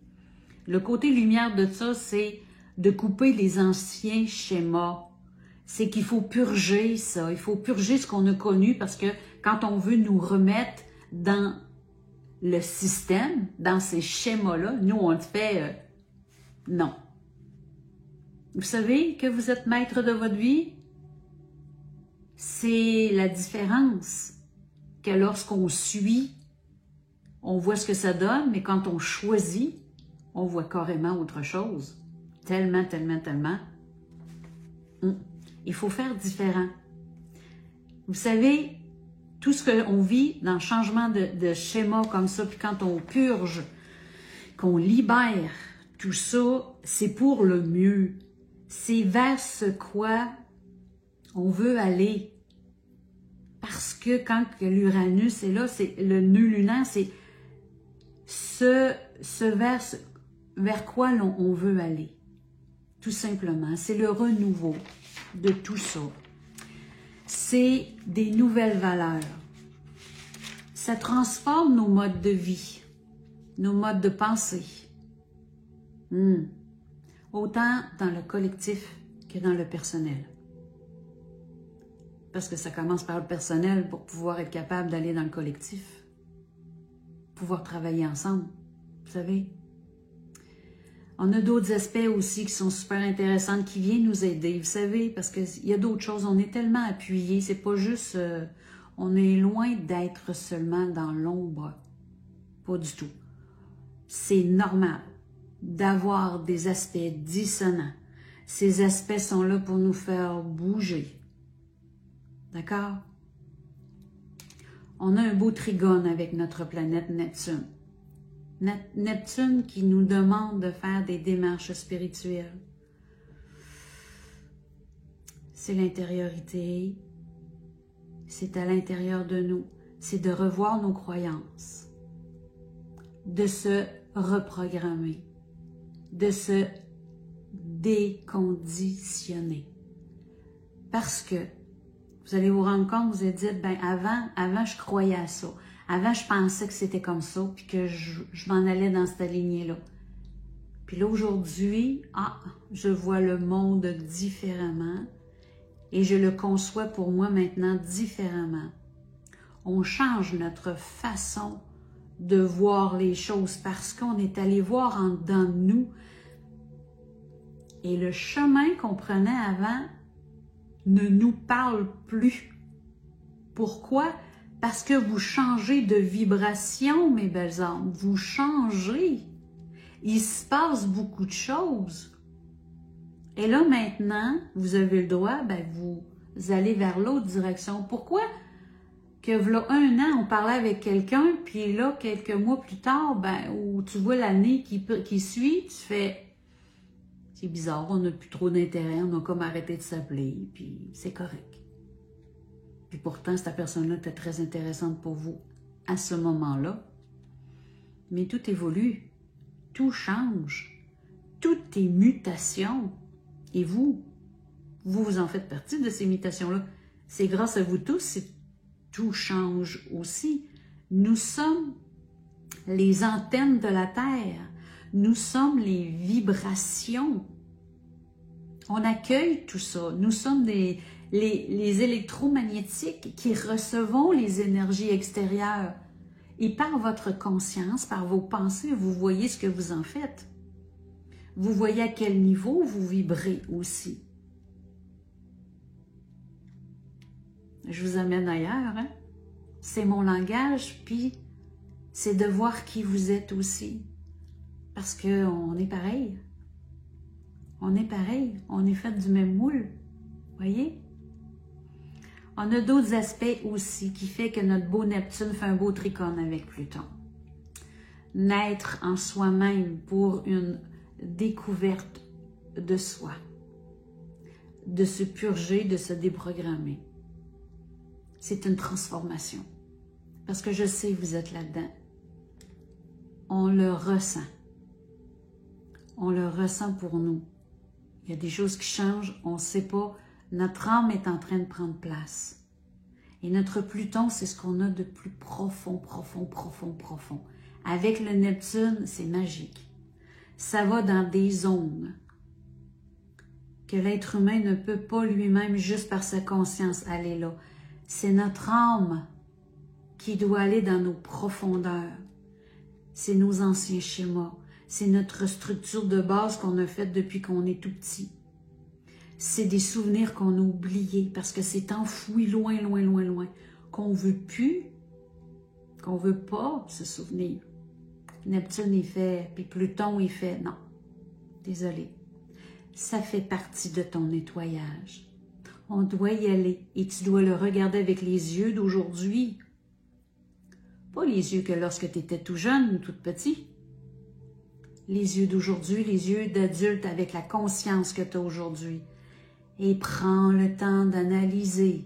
Le côté lumière de ça, c'est de couper les anciens schémas. C'est qu'il faut purger ça. Il faut purger ce qu'on a connu parce que quand on veut nous remettre dans le système, dans ces schémas-là, nous, on le fait non. Vous savez que vous êtes maître de votre vie? C'est la différence que lorsqu'on suit, on voit ce que ça donne, mais quand on choisit, on voit carrément autre chose. Tellement, tellement, tellement. Il faut faire différent. Vous savez, tout ce qu'on vit dans le changement de schéma comme ça, puis quand on purge, qu'on libère tout ça, c'est pour le mieux. C'est vers ce quoi on veut aller. Parce que quand l'Uranus est là, c'est le nœud lunaire, c'est vers quoi on veut aller. Tout simplement, c'est le renouveau de tout ça. C'est des nouvelles valeurs. Ça transforme nos modes de vie, nos modes de pensée. Autant dans le collectif que dans le personnel. Parce que ça commence par le personnel pour pouvoir être capable d'aller dans le collectif. Pouvoir travailler ensemble, vous savez. On a d'autres aspects aussi qui sont super intéressants, qui viennent nous aider, vous savez, parce qu'il y a d'autres choses. On est tellement appuyés, c'est pas juste... on est loin d'être seulement dans l'ombre. Pas du tout. C'est normal d'avoir des aspects dissonants. Ces aspects sont là pour nous faire bouger. D'accord? On a un beau trigone avec notre planète Neptune. Neptune qui nous demande de faire des démarches spirituelles. C'est l'intériorité, c'est à l'intérieur de nous, c'est de revoir nos croyances, de se reprogrammer, de se déconditionner. Parce que vous allez vous rendre compte, vous allez dire, ben avant je croyais à ça. Avant, je pensais que c'était comme ça, puis que je m'en allais dans cette lignée-là. Puis là, aujourd'hui, je vois le monde différemment et je le conçois pour moi maintenant différemment. On change notre façon de voir les choses parce qu'on est allé voir en dedans de nous Et le chemin qu'on prenait avant ne nous parle plus. Pourquoi? Parce que vous changez de vibration, mes belles âmes. Vous changez. Il se passe beaucoup de choses. Et là, maintenant, vous avez le droit, vous allez vers l'autre direction. Pourquoi? Que voilà 1 an, on parlait avec quelqu'un, puis là, quelques mois plus tard, où tu vois l'année qui suit, tu fais... C'est bizarre, on n'a plus trop d'intérêt, on a comme arrêté de s'appeler, puis c'est correct. Puis pourtant, cette personne-là était très intéressante pour vous à ce moment-là. Mais tout évolue, tout change, tout est mutation. Et vous en faites partie de ces mutations-là. C'est grâce à vous tous, si tout change aussi. Nous sommes les antennes de la Terre. Nous sommes les vibrations. On accueille tout ça. Nous sommes les électromagnétiques qui recevons les énergies extérieures. Et par votre conscience, par vos pensées, vous voyez ce que vous en faites. Vous voyez à quel niveau vous vibrez aussi. Je vous amène ailleurs, hein? C'est mon langage, puis c'est de voir qui vous êtes aussi. Parce qu'on est pareil. On est pareil. On est fait du même moule. Voyez? On a d'autres aspects aussi qui fait que notre beau Neptune fait un beau tricône avec Pluton. Naître en soi-même pour une découverte de soi. De se purger, de se déprogrammer. C'est une transformation. Parce que je sais que vous êtes là-dedans. On le ressent. On le ressent pour nous. Il y a des choses qui changent, on ne sait pas. Notre âme est en train de prendre place. Et notre Pluton, c'est ce qu'on a de plus profond, profond, profond, profond. Avec le Neptune, c'est magique. Ça va dans des zones que l'être humain ne peut pas lui-même, juste par sa conscience, aller là. C'est notre âme qui doit aller dans nos profondeurs. C'est nos anciens schémas. C'est notre structure de base qu'on a faite depuis qu'on est tout petit. C'est des souvenirs qu'on a oubliés parce que c'est enfoui loin, loin, loin, loin, qu'on ne veut plus, qu'on ne veut pas se souvenir. Neptune, il fait, puis Pluton, il fait, non, désolé. Ça fait partie de ton nettoyage. On doit y aller et tu dois le regarder avec les yeux d'aujourd'hui. Pas les yeux que lorsque tu étais tout jeune ou tout petit. Les yeux d'aujourd'hui, les yeux d'adulte avec la conscience que tu as aujourd'hui. Et prends le temps d'analyser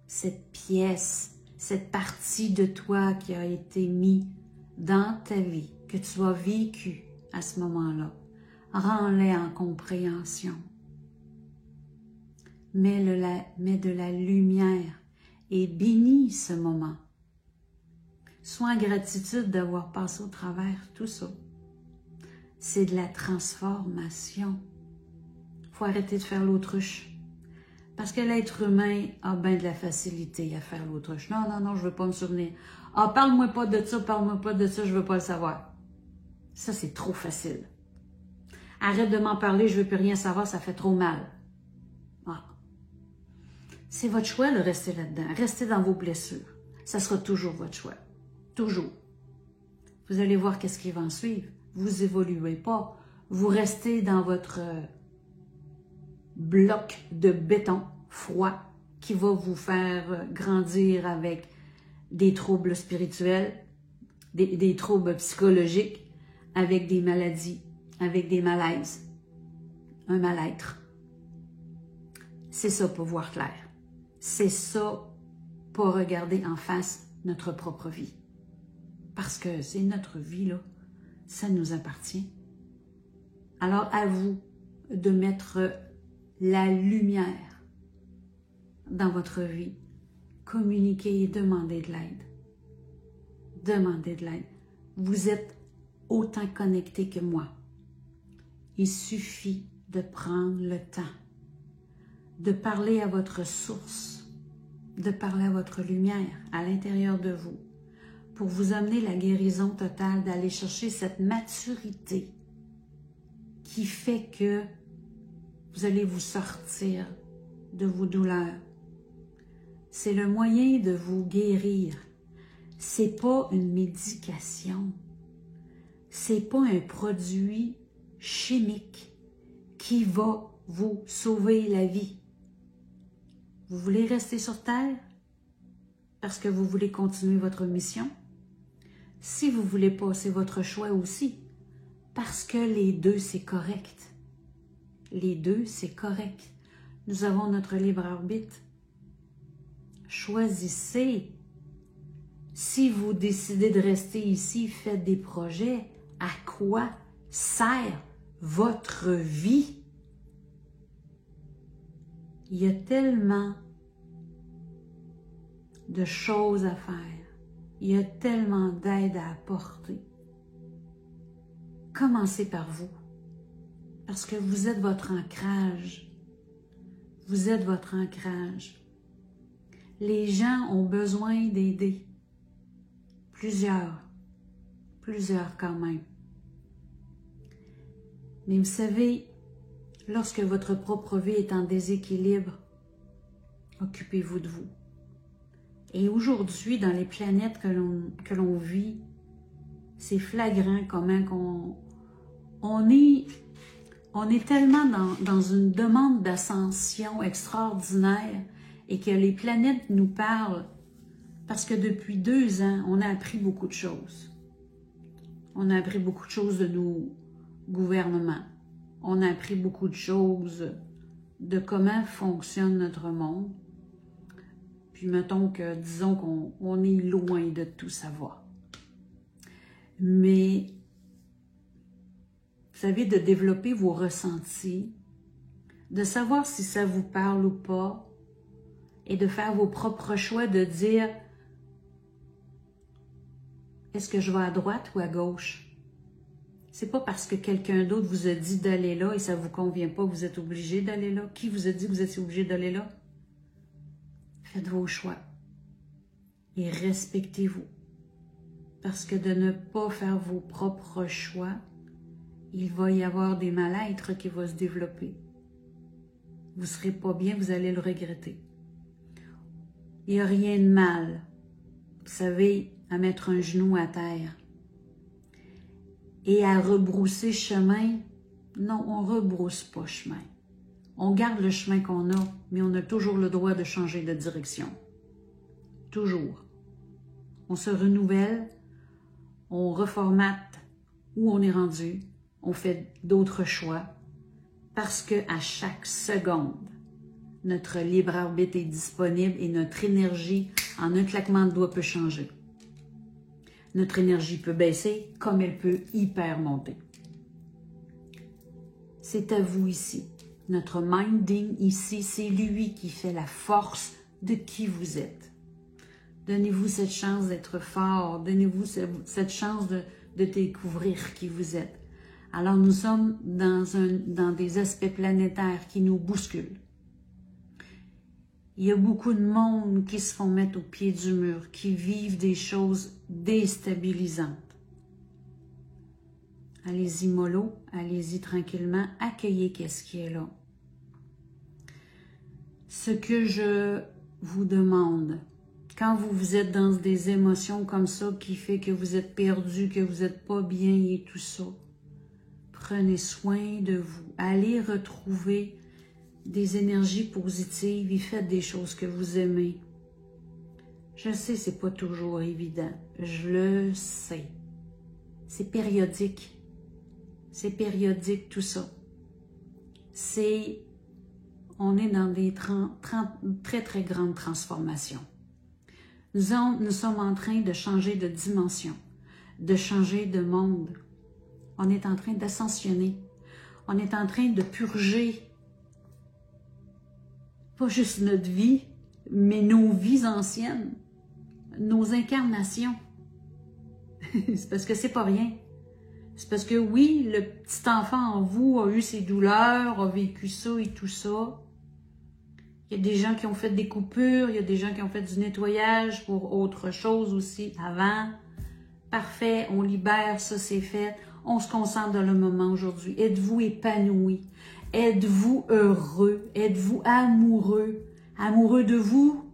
cette pièce, cette partie de toi qui a été mise dans ta vie, que tu as vécu à ce moment-là. Rends-les en compréhension. Mets de la lumière et bénis ce moment. Sois en gratitude d'avoir passé au travers tout ça. C'est de la transformation. Il faut arrêter de faire l'autruche. Parce que l'être humain a bien de la facilité à faire l'autruche. Non, non, non, je ne veux pas me souvenir. Ah, parle-moi pas de ça, je ne veux pas le savoir. Ça, c'est trop facile. Arrête de m'en parler, je ne veux plus rien savoir, ça fait trop mal. Ah. C'est votre choix de rester là-dedans. Restez dans vos blessures. Ça sera toujours votre choix. Toujours. Vous allez voir qu'est-ce qui va en suivre. Vous évoluez pas. Vous restez dans votre bloc de béton froid qui va vous faire grandir avec des troubles spirituels, des troubles psychologiques, avec des maladies, avec des malaises, un mal-être. C'est ça pour voir clair. C'est ça pour regarder en face notre propre vie. Parce que c'est notre vie, là. Ça nous appartient. Alors, à vous de mettre la lumière dans votre vie. Communiquez et demandez de l'aide. Demandez de l'aide. Vous êtes autant connecté que moi. Il suffit de prendre le temps de parler à votre source, de parler à votre lumière à l'intérieur de vous pour vous amener la guérison totale, d'aller chercher cette maturité qui fait que Vous allez vous sortir de vos douleurs. C'est le moyen de vous guérir. C'est pas une médication. C'est pas un produit chimique qui va vous sauver la vie. Vous voulez rester sur Terre parce que vous voulez continuer votre mission? Si vous voulez pas, c'est votre choix aussi. Parce que les deux, c'est correct. Les deux, c'est correct. Nous avons notre libre arbitre. Choisissez. Si vous décidez de rester ici, faites des projets. À quoi sert votre vie? Il y a tellement de choses à faire. Il y a tellement d'aide à apporter. Commencez par vous. Parce que vous êtes votre ancrage. Vous êtes votre ancrage. Les gens ont besoin d'aider. Plusieurs quand même. Mais vous savez, lorsque votre propre vie est en déséquilibre, occupez-vous de vous. Et aujourd'hui, dans les planètes que l'on vit, c'est flagrant comment on est tellement dans une demande d'ascension extraordinaire et que les planètes nous parlent parce que depuis 2 ans, on a appris beaucoup de choses. On a appris beaucoup de choses de nos gouvernements. On a appris beaucoup de choses de comment fonctionne notre monde. Puis mettons que, disons qu'on est loin de tout savoir. Mais, vous savez, de développer vos ressentis, de savoir si ça vous parle ou pas, et de faire vos propres choix, de dire est-ce que je vais à droite ou à gauche? C'est pas parce que quelqu'un d'autre vous a dit d'aller là et ça vous convient pas que vous êtes obligé d'aller là. Qui vous a dit que vous étiez obligé d'aller là? Faites vos choix et respectez-vous. Parce que de ne pas faire vos propres choix, il va y avoir des mal-être qui vont se développer. Vous ne serez pas bien, vous allez le regretter. Il n'y a rien de mal, vous savez, à mettre un genou à terre et à rebrousser chemin. Non, on ne rebrousse pas chemin. On garde le chemin qu'on a, mais on a toujours le droit de changer de direction. Toujours. On se renouvelle, on reformate où on est rendu, on fait d'autres choix, parce qu'à chaque seconde, notre libre arbitre est disponible et notre énergie, en un claquement de doigts, peut changer. Notre énergie peut baisser comme elle peut hyper monter. C'est à vous ici. Notre minding ici, c'est lui qui fait la force de qui vous êtes. Donnez-vous cette chance d'être fort, donnez-vous cette chance de découvrir qui vous êtes. Alors nous sommes dans des aspects planétaires qui nous bousculent. Il y a beaucoup de monde qui se font mettre au pied du mur, qui vivent des choses déstabilisantes. Allez-y mollo, allez-y tranquillement, accueillez qu'est-ce qui est là. Ce que je vous demande, quand vous êtes dans des émotions comme ça, qui fait que vous êtes perdu, que vous n'êtes pas bien et tout ça, prenez soin de vous. Allez retrouver des énergies positives et faites des choses que vous aimez. Je sais, c'est pas toujours évident. Je le sais. C'est périodique. C'est périodique tout ça. On est dans des très très grandes transformations. Nous sommes en train de changer de dimension, de changer de monde. On est en train d'ascensionner. On est en train de purger pas juste notre vie, mais nos vies anciennes, nos incarnations. C'est parce que c'est pas rien. C'est parce que oui, le petit enfant en vous a eu ses douleurs, a vécu ça et tout ça. Il y a des gens qui ont fait des coupures, il y a des gens qui ont fait du nettoyage pour autre chose aussi avant. Parfait, on libère, ça c'est fait. On se concentre dans le moment aujourd'hui. Êtes-vous épanoui? Êtes-vous heureux? Êtes-vous amoureux? Amoureux de vous?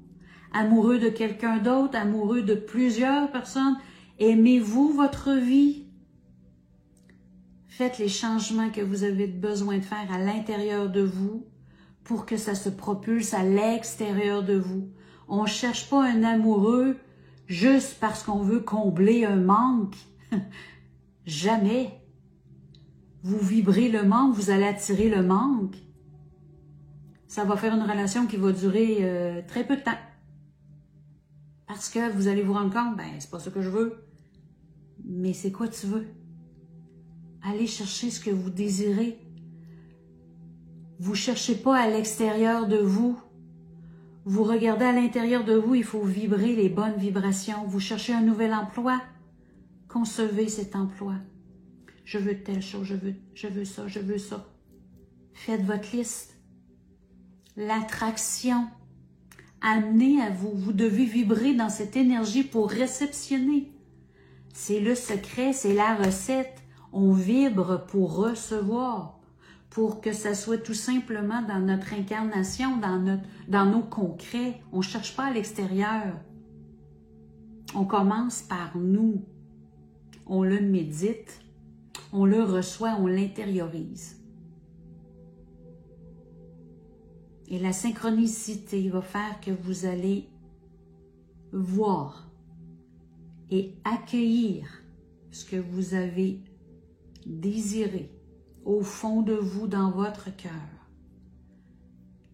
Amoureux de quelqu'un d'autre? Amoureux de plusieurs personnes? Aimez-vous votre vie? Faites les changements que vous avez besoin de faire à l'intérieur de vous pour que ça se propulse à l'extérieur de vous. On ne cherche pas un amoureux juste parce qu'on veut combler un manque. Jamais. Vous vibrez le manque, vous allez attirer le manque. Ça va faire une relation qui va durer très peu de temps. Parce que vous allez vous rendre compte, ben c'est pas ça que je veux. Mais c'est quoi tu veux? Allez chercher ce que vous désirez. Vous ne cherchez pas à l'extérieur de vous. Vous regardez à l'intérieur de vous, il faut vibrer les bonnes vibrations. Vous cherchez un nouvel emploi. Concevez cet emploi. Je veux telle chose, je veux ça, je veux ça. Faites votre liste. L'attraction. Amenez à vous. Vous devez vibrer dans cette énergie pour réceptionner. C'est le secret, c'est la recette. On vibre pour recevoir, pour que ça soit tout simplement dans notre incarnation, dans nos concrets. On ne cherche pas à l'extérieur. On commence par nous. On le médite, on le reçoit, on l'intériorise. Et la synchronicité va faire que vous allez voir et accueillir ce que vous avez désiré au fond de vous, dans votre cœur.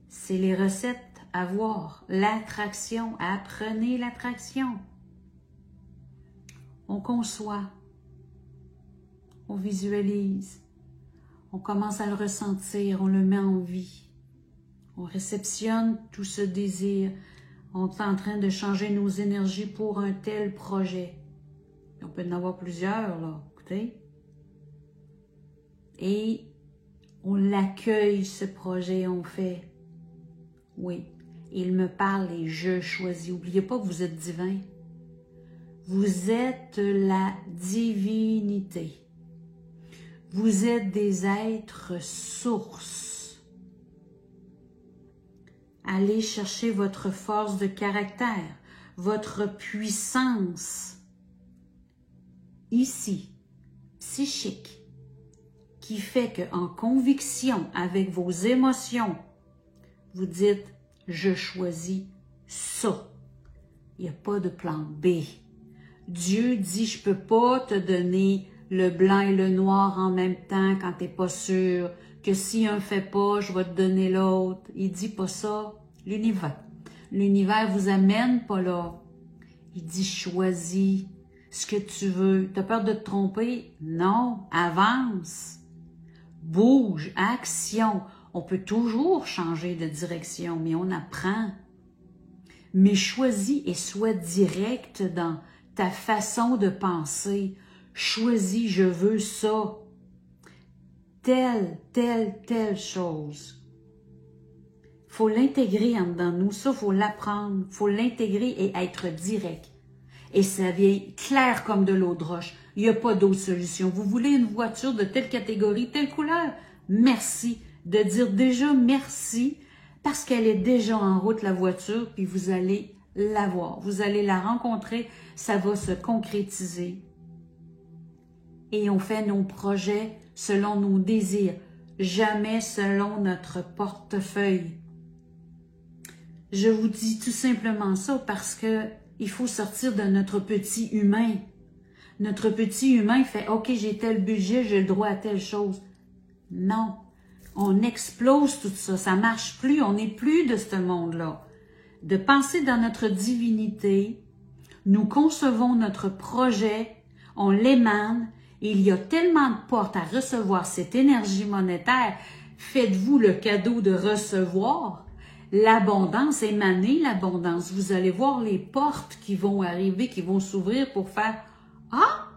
C'est les recettes à voir, l'attraction, apprenez l'attraction. On conçoit, on visualise, on commence à le ressentir, on le met en vie. On réceptionne tout ce désir. On est en train de changer nos énergies pour un tel projet. On peut en avoir plusieurs, là, écoutez. Et on l'accueille, ce projet, on fait. Oui, il me parle et je choisis. N'oubliez pas que vous êtes divin. Vous êtes la divinité. Vous êtes des êtres sources. Allez chercher votre force de caractère, votre puissance, ici, psychique, qui fait qu'en conviction avec vos émotions, vous dites « je choisis ça ». Il n'y a pas de plan B. Dieu dit « je ne peux pas te donner le blanc et le noir en même temps quand tu n'es pas sûr ». Que si un ne fait pas, je vais te donner l'autre. Il dit pas ça, l'univers. L'univers vous amène pas là. Il dit choisis ce que tu veux. Tu as peur de te tromper? Non, avance. Bouge, action. On peut toujours changer de direction, mais on apprend. Mais choisis et sois direct dans ta façon de penser. Choisis, je veux ça. Telle chose. Il faut l'intégrer en dedans nous. Ça, il faut l'apprendre. Il faut l'intégrer et être direct. Et ça vient clair comme de l'eau de roche. Il n'y a pas d'autre solution. Vous voulez une voiture de telle catégorie, telle couleur? Merci. De dire déjà merci parce qu'elle est déjà en route, la voiture, puis vous allez la voir. Vous allez la rencontrer. Ça va se concrétiser. Et on fait nos projets selon nos désirs, jamais selon notre portefeuille. Je vous dis tout simplement ça parce que il faut sortir de notre petit humain. Notre petit humain fait « Ok, j'ai tel budget, j'ai le droit à telle chose. » Non, on explose tout ça, ça ne marche plus, on n'est plus de ce monde-là. De penser dans notre divinité, nous concevons notre projet, on l'émane. Il y a tellement de portes à recevoir cette énergie monétaire. Faites-vous le cadeau de recevoir l'abondance, émaner l'abondance. Vous allez voir les portes qui vont arriver, qui vont s'ouvrir pour faire « Ah,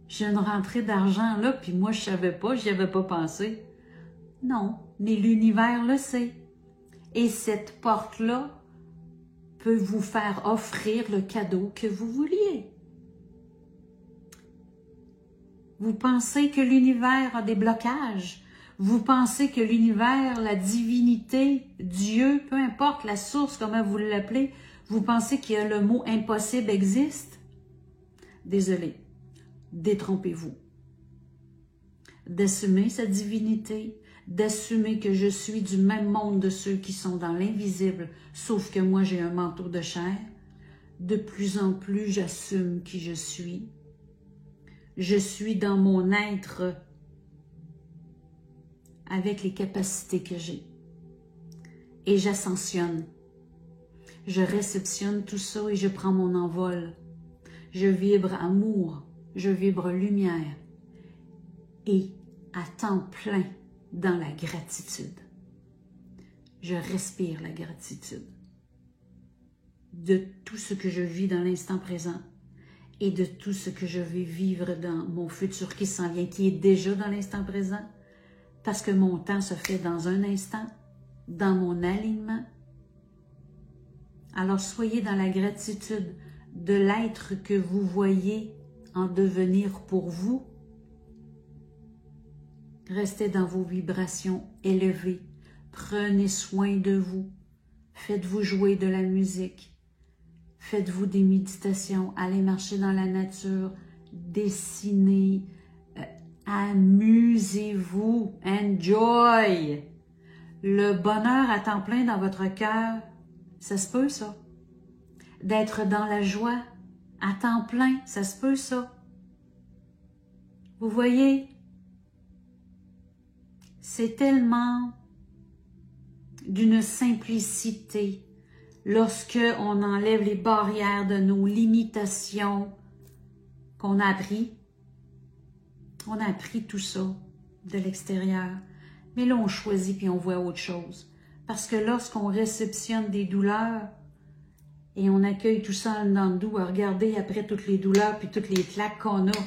j'ai une rentrée d'argent là, puis moi je ne savais pas, j'y avais pas pensé. » Non, mais l'univers le sait. Et cette porte-là peut vous faire offrir le cadeau que vous vouliez. Vous pensez que l'univers a des blocages. Vous pensez que l'univers, la divinité, Dieu, peu importe la source, comment vous l'appelez, vous pensez que le mot impossible existe? Désolé, détrompez-vous. D'assumer sa divinité, d'assumer que je suis du même monde de ceux qui sont dans l'invisible, sauf que moi j'ai un manteau de chair. De plus en plus, j'assume qui je suis. Je suis dans mon être avec les capacités que j'ai. Et j'ascensionne. Je réceptionne tout ça et je prends mon envol. Je vibre amour, je vibre lumière et à temps plein dans la gratitude. Je respire la gratitude de tout ce que je vis dans l'instant présent et de tout ce que je vais vivre dans mon futur qui s'en vient, qui est déjà dans l'instant présent, parce que mon temps se fait dans un instant, dans mon alignement. Alors soyez dans la gratitude de l'être que vous voyez en devenir pour vous. Restez dans vos vibrations élevées. Prenez soin de vous. Faites-vous jouer de la musique. Faites-vous des méditations. Allez marcher dans la nature. Dessinez. Amusez-vous. Enjoy. Le bonheur à temps plein dans votre cœur, ça se peut ça. D'être dans la joie à temps plein, ça se peut ça. Vous voyez, c'est tellement d'une simplicité lorsque on enlève les barrières de nos limitations qu'on a appris. On a appris tout ça de l'extérieur. Mais là, on choisit puis on voit autre chose. Parce que lorsqu'on réceptionne des douleurs et on accueille tout ça dans le dos, à regarder après toutes les douleurs puis toutes les claques qu'on a.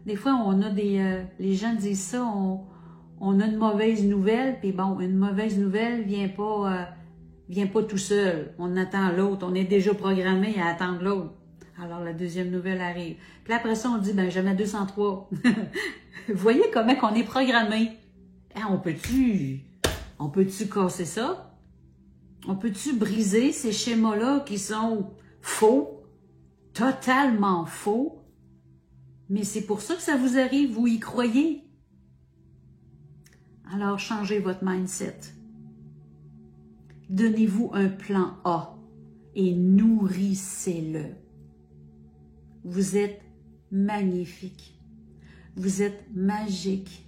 Des fois, on a les gens disent ça, on a une mauvaise nouvelle, puis bon, une mauvaise nouvelle vient pas tout seul. On attend l'autre, on est déjà programmé à attendre l'autre. Alors, la deuxième nouvelle arrive. Puis après ça, on dit, ben jamais 203. Vous voyez comment qu'on est programmé? Hein, on peut-tu casser ça? On peut-tu briser ces schémas-là qui sont faux, totalement faux? Mais c'est pour ça que ça vous arrive, vous y croyez. Alors, changez votre mindset. Donnez-vous un plan A et nourrissez-le. Vous êtes magnifique. Vous êtes magique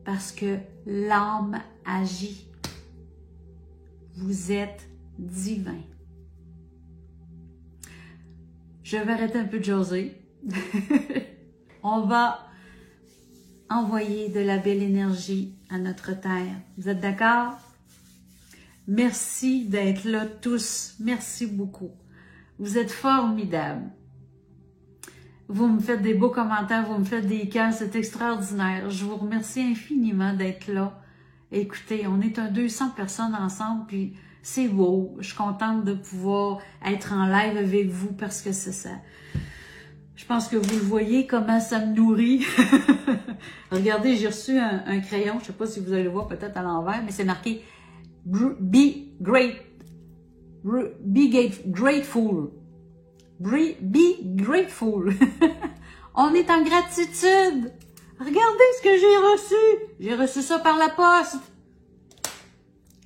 parce que l'âme agit. Vous êtes divin. Je vais arrêter un peu de jaser. On va envoyer de la belle énergie à notre terre. Vous êtes d'accord? Merci d'être là tous. Merci beaucoup. Vous êtes formidables. Vous me faites des beaux commentaires, vous me faites des cœurs, c'est extraordinaire. Je vous remercie infiniment d'être là. Écoutez, on est 200 personnes ensemble, puis c'est beau. Je suis contente de pouvoir être en live avec vous parce que c'est ça. Je pense que vous le voyez, comment ça me nourrit. Regardez, j'ai reçu un crayon, je ne sais pas si vous allez le voir peut-être à l'envers, mais c'est marqué « Be grateful ». Be grateful. On est en gratitude. Regardez ce que j'ai reçu. J'ai reçu ça par la poste.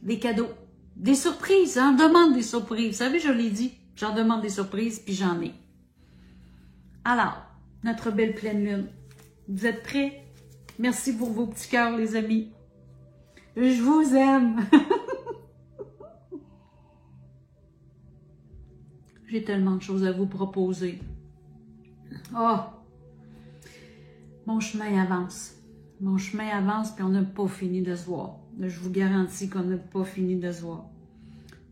Des cadeaux. Des surprises. J'en demande des surprises. Vous savez, je l'ai dit. J'en demande des surprises, puis j'en ai. Alors, notre belle pleine lune. Vous êtes prêts? Merci pour vos petits cœurs, les amis. Je vous aime. J'ai tellement de choses à vous proposer. Oh! Mon chemin avance. Mon chemin avance, puis on n'a pas fini de se voir. Je vous garantis qu'on n'a pas fini de se voir.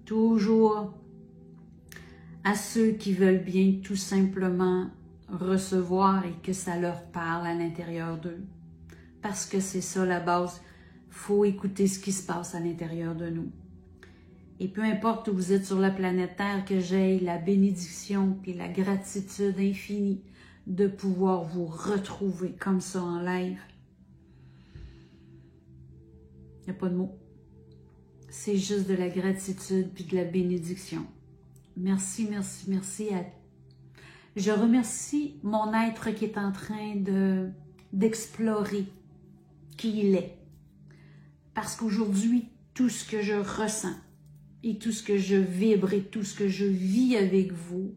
Toujours à ceux qui veulent bien tout simplement recevoir et que ça leur parle à l'intérieur d'eux. Parce que c'est ça la base. Il faut écouter ce qui se passe à l'intérieur de nous. Et peu importe où vous êtes sur la planète Terre, que j'aie la bénédiction et la gratitude infinie de pouvoir vous retrouver comme ça en live. Il n'y a pas de mots. C'est juste de la gratitude puis de la bénédiction. Merci, merci, merci à... Je remercie mon être qui est en train d'explorer qui il est. Parce qu'aujourd'hui, tout ce que je ressens et tout ce que je vibre et tout ce que je vis avec vous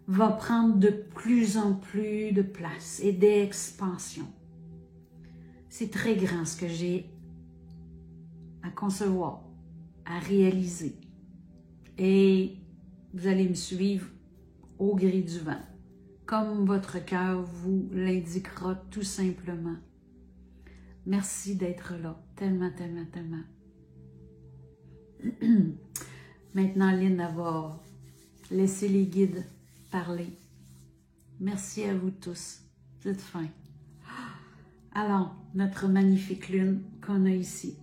va prendre de plus en plus de place et d'expansion. C'est très grand ce que j'ai à concevoir, à réaliser. Et vous allez me suivre au gré du vent, comme votre cœur vous l'indiquera tout simplement. Merci d'être là, tellement, tellement, tellement. Maintenant, Lynn va laisser les guides parler. Merci à vous tous, vous êtes fins. Alors, notre magnifique lune qu'on a ici.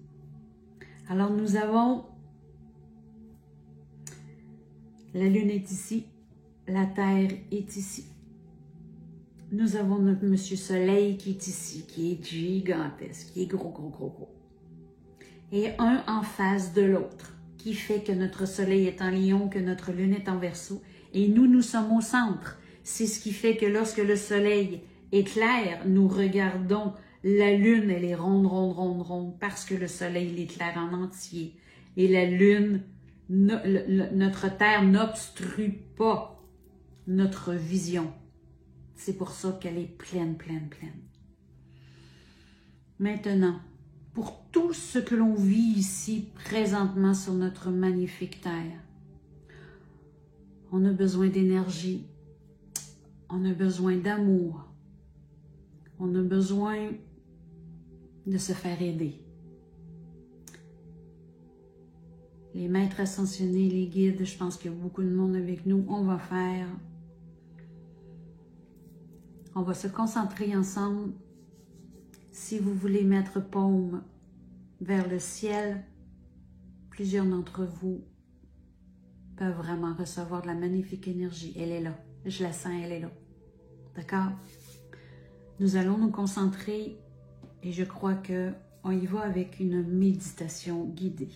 Alors, nous avons... La lune est ici, la terre est ici. Nous avons notre Monsieur Soleil qui est ici, qui est gigantesque, qui est gros, gros, gros, gros. Et un en face de l'autre, qui fait que notre Soleil est en Lion, que notre Lune est en Verseau, et nous, nous sommes au centre. C'est ce qui fait que lorsque le Soleil éclaire, nous regardons la Lune, elle est ronde, ronde, ronde, ronde, parce que le Soleil l'éclaire en entier. Et la Lune, notre Terre n'obstrue pas notre vision. C'est pour ça qu'elle est pleine, pleine, pleine. Maintenant, pour tout ce que l'on vit ici, présentement sur notre magnifique Terre, on a besoin d'énergie, on a besoin d'amour, on a besoin de se faire aider. Les maîtres ascensionnés, les guides, je pense qu'il y a beaucoup de monde avec nous, on va se concentrer ensemble. Si vous voulez mettre paume vers le ciel, plusieurs d'entre vous peuvent vraiment recevoir de la magnifique énergie. Elle est là. Je la sens, elle est là. D'accord? Nous allons nous concentrer et je crois qu'on y va avec une méditation guidée.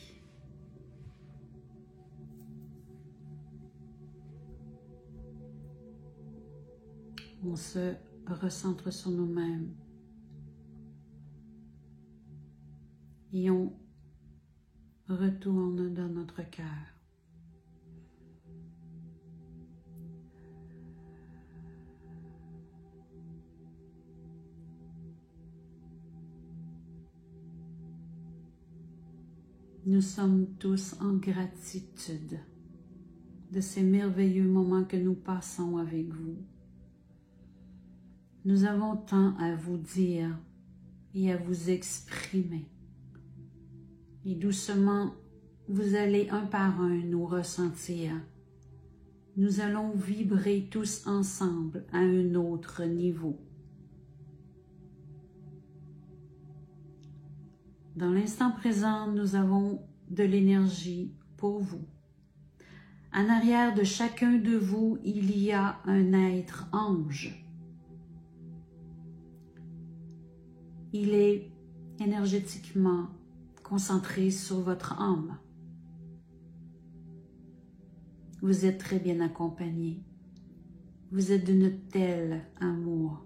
On se recentre sur nous-mêmes et on retourne dans notre cœur. Nous sommes tous en gratitude de ces merveilleux moments que nous passons avec vous. Nous avons tant à vous dire et à vous exprimer. Et doucement, vous allez un par un nous ressentir. Nous allons vibrer tous ensemble à un autre niveau. Dans l'instant présent, nous avons de l'énergie pour vous. En arrière de chacun de vous, il y a un être ange. Il est énergétiquement concentré sur votre âme. Vous êtes très bien accompagnés. Vous êtes d'une telle amour,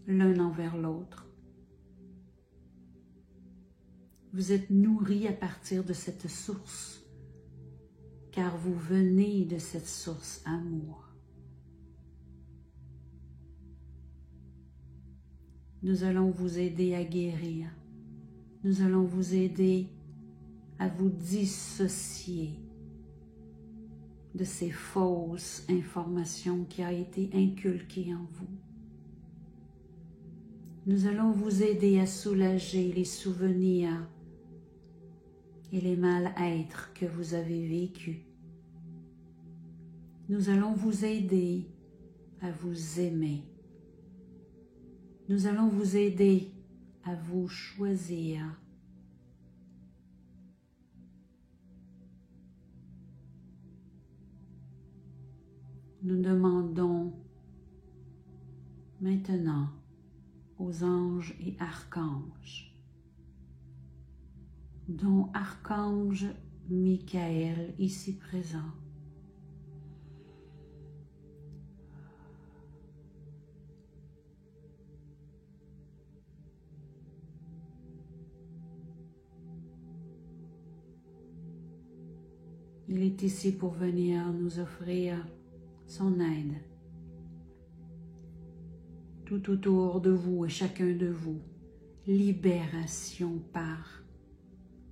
l'un envers l'autre. Vous êtes nourris à partir de cette source, car vous venez de cette source amour. Nous allons vous aider à guérir. Nous allons vous aider à vous dissocier de ces fausses informations qui ont été inculquées en vous. Nous allons vous aider à soulager les souvenirs et les mal-êtres que vous avez vécus. Nous allons vous aider à vous aimer. Nous allons vous aider à vous choisir. Nous demandons maintenant aux anges et archanges dont Archange Michael ici présent. Il est ici pour venir nous offrir son aide. Tout autour de vous et chacun de vous, libération par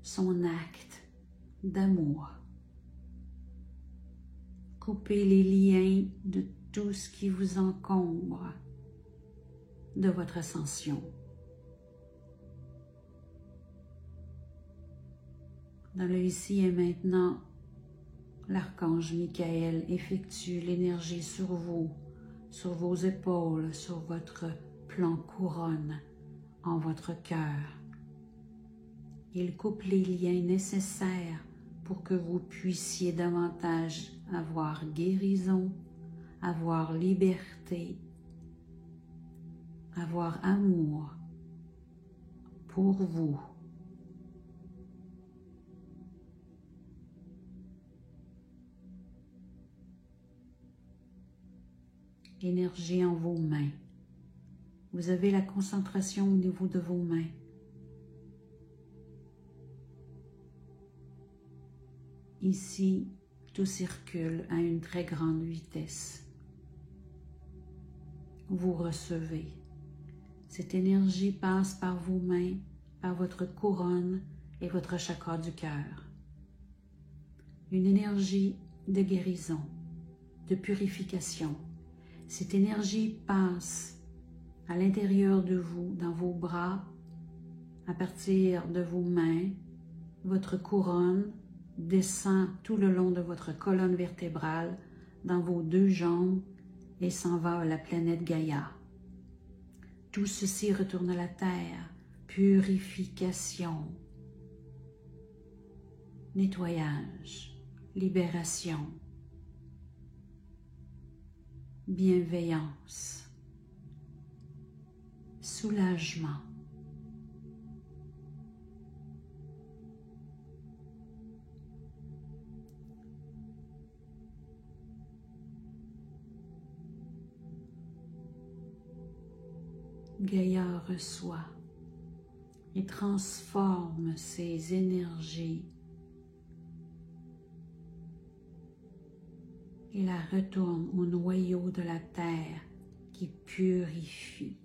son acte d'amour. Coupez les liens de tout ce qui vous encombre de votre ascension. Dans le ici et maintenant, l'archange Michael effectue l'énergie sur vous, sur vos épaules, sur votre plan couronne, en votre cœur. Il coupe les liens nécessaires pour que vous puissiez davantage avoir guérison, avoir liberté, avoir amour pour vous. Énergie en vos mains. Vous avez la concentration au niveau de vos mains. Ici, tout circule à une très grande vitesse. Vous recevez. Cette énergie passe par vos mains, par votre couronne et votre chakra du cœur. Une énergie de guérison, de purification. Cette énergie passe à l'intérieur de vous, dans vos bras, à partir de vos mains, votre couronne descend tout le long de votre colonne vertébrale, dans vos deux jambes et s'en va à la planète Gaïa. Tout ceci retourne à la terre, purification, nettoyage, libération, bienveillance, soulagement. Gaïa reçoit et transforme ses énergies et la retourne au noyau de la terre qui purifie.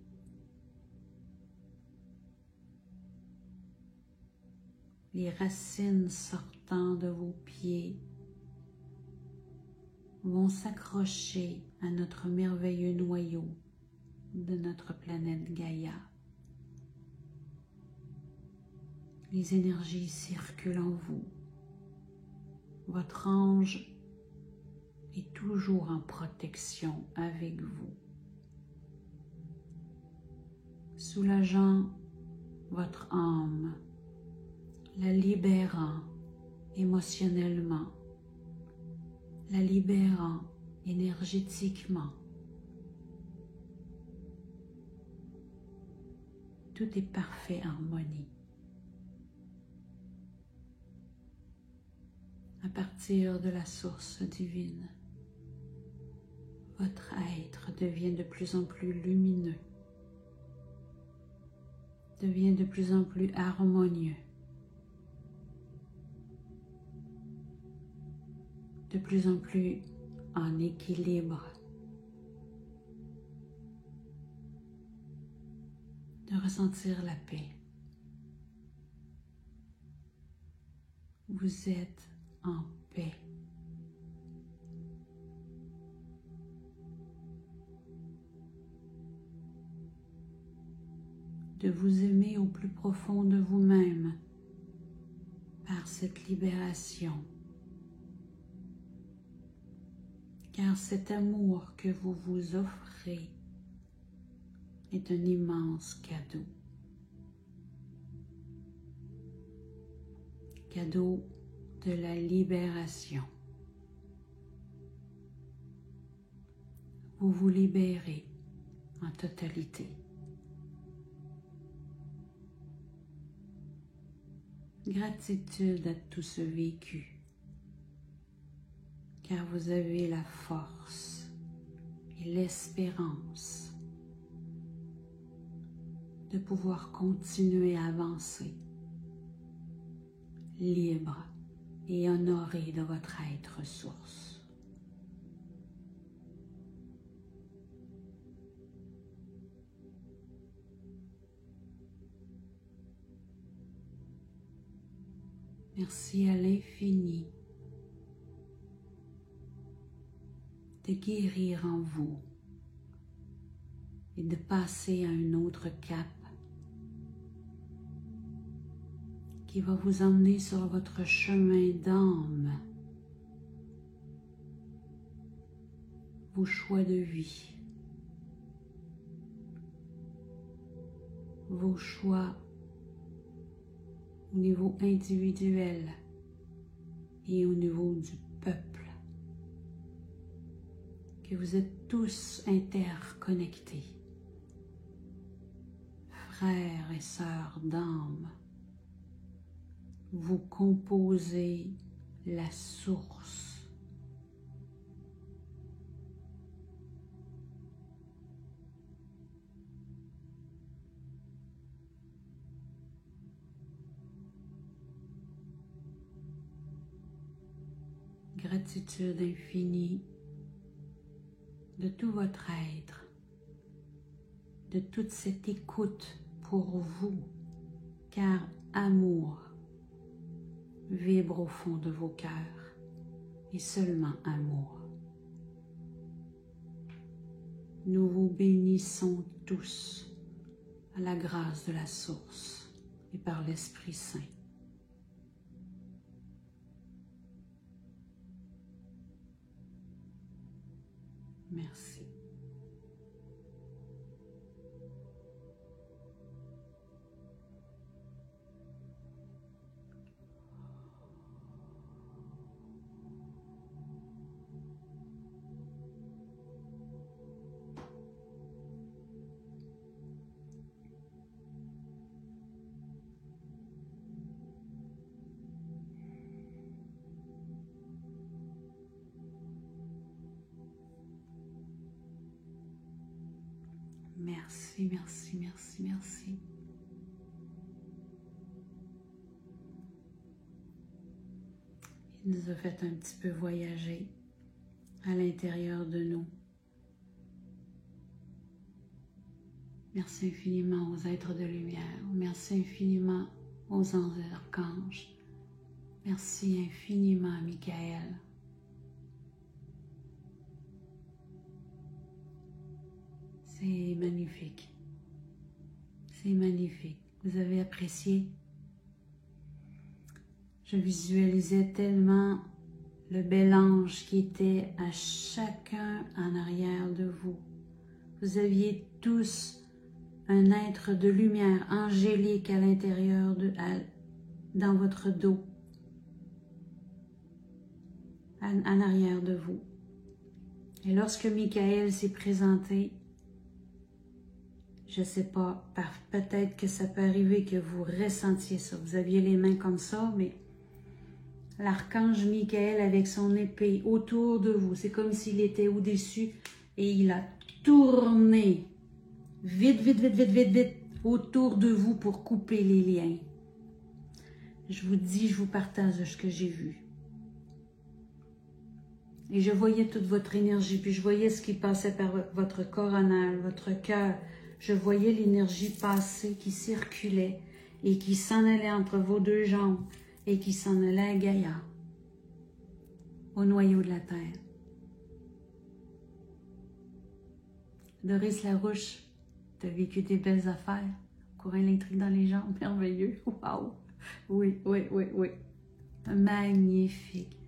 Les racines sortant de vos pieds vont s'accrocher à notre merveilleux noyau de notre planète Gaïa. Les énergies circulent en vous. Votre ange est toujours en protection avec vous, soulageant votre âme, la libérant émotionnellement, la libérant énergétiquement. Tout est parfait harmonie. À partir de la source divine, votre être devient de plus en plus lumineux, devient de plus en plus harmonieux, de plus en plus en équilibre, de ressentir la paix. Vous êtes en paix. De vous aimer au plus profond de vous-même par cette libération. Car cet amour que vous vous offrez est un immense cadeau. Cadeau de la libération. Vous vous libérez en totalité. Gratitude à tout ce vécu, car vous avez la force et l'espérance de pouvoir continuer à avancer, libre et honoré de votre être source. Merci à l'infini de guérir en vous et de passer à un autre cap qui va vous emmener sur votre chemin d'âme, vos choix de vie, vos choix au niveau individuel et au niveau du peuple, que vous êtes tous interconnectés, frères et sœurs d'âme. Vous composez la source. Gratitude infinie de tout votre être, de toute cette écoute pour vous, car amour vibre au fond de vos cœurs et seulement amour. Nous vous bénissons tous à la grâce de la source et par l'Esprit Saint. Merci. Merci, merci, merci, merci. Il nous a fait un petit peu voyager à l'intérieur de nous. Merci infiniment aux êtres de lumière. Merci infiniment aux anges et archanges. Merci infiniment à Michael. C'est magnifique. C'est magnifique. Vous avez apprécié? Je visualisais tellement le bel ange qui était à chacun en arrière de vous. Vous aviez tous un être de lumière angélique à l'intérieur dans votre dos, en arrière de vous. Et lorsque Michael s'est présenté, je ne sais pas, peut-être que ça peut arriver que vous ressentiez ça. Vous aviez les mains comme ça, mais l'archange Michael avec son épée autour de vous, c'est comme s'il était au-dessus et il a tourné vite, vite, vite, vite, vite, vite autour de vous pour couper les liens. Je vous dis, je vous partage ce que j'ai vu. Et je voyais toute votre énergie, puis je voyais ce qui passait par votre coronal, votre cœur. Je voyais l'énergie passer qui circulait et qui s'en allait entre vos deux jambes et qui s'en allait à Gaïa, au noyau de la terre. Doris Larouche, tu as vécu des belles affaires. Courant électrique dans les jambes, merveilleux. Wow! Oui, oui, oui, oui. Magnifique.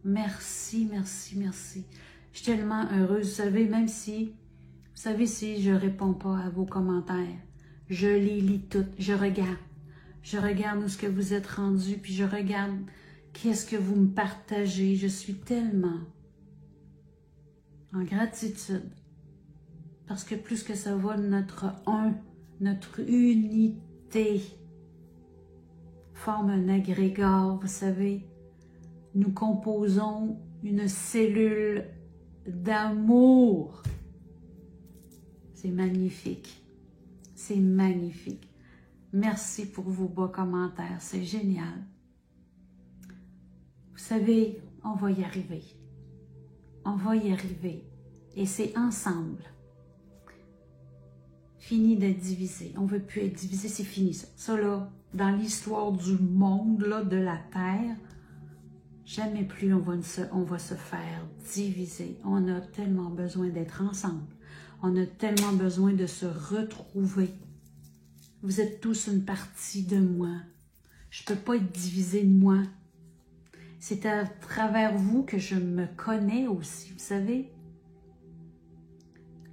Merci, merci, merci. Je suis tellement heureuse. Vous savez, même si... Vous savez, si je ne réponds pas à vos commentaires, je les lis toutes, je regarde. Je regarde où ce que vous êtes rendu, puis je regarde qu'est-ce que vous me partagez. Je suis tellement en gratitude. Parce que plus que ça va, notre unité forment un agrégore, vous savez. Nous composons une cellule d'amour. C'est magnifique. C'est magnifique. Merci pour vos beaux commentaires. C'est génial. Vous savez, on va y arriver. On va y arriver. Et c'est ensemble. Fini d'être divisé. On ne veut plus être divisé, c'est fini ça. Ça là, dans l'histoire du monde, là, de la Terre, jamais plus on va se faire diviser. On a tellement besoin d'être ensemble. On a tellement besoin de se retrouver. Vous êtes tous une partie de moi. Je ne peux pas être divisée de moi. C'est à travers vous que je me connais aussi, vous savez.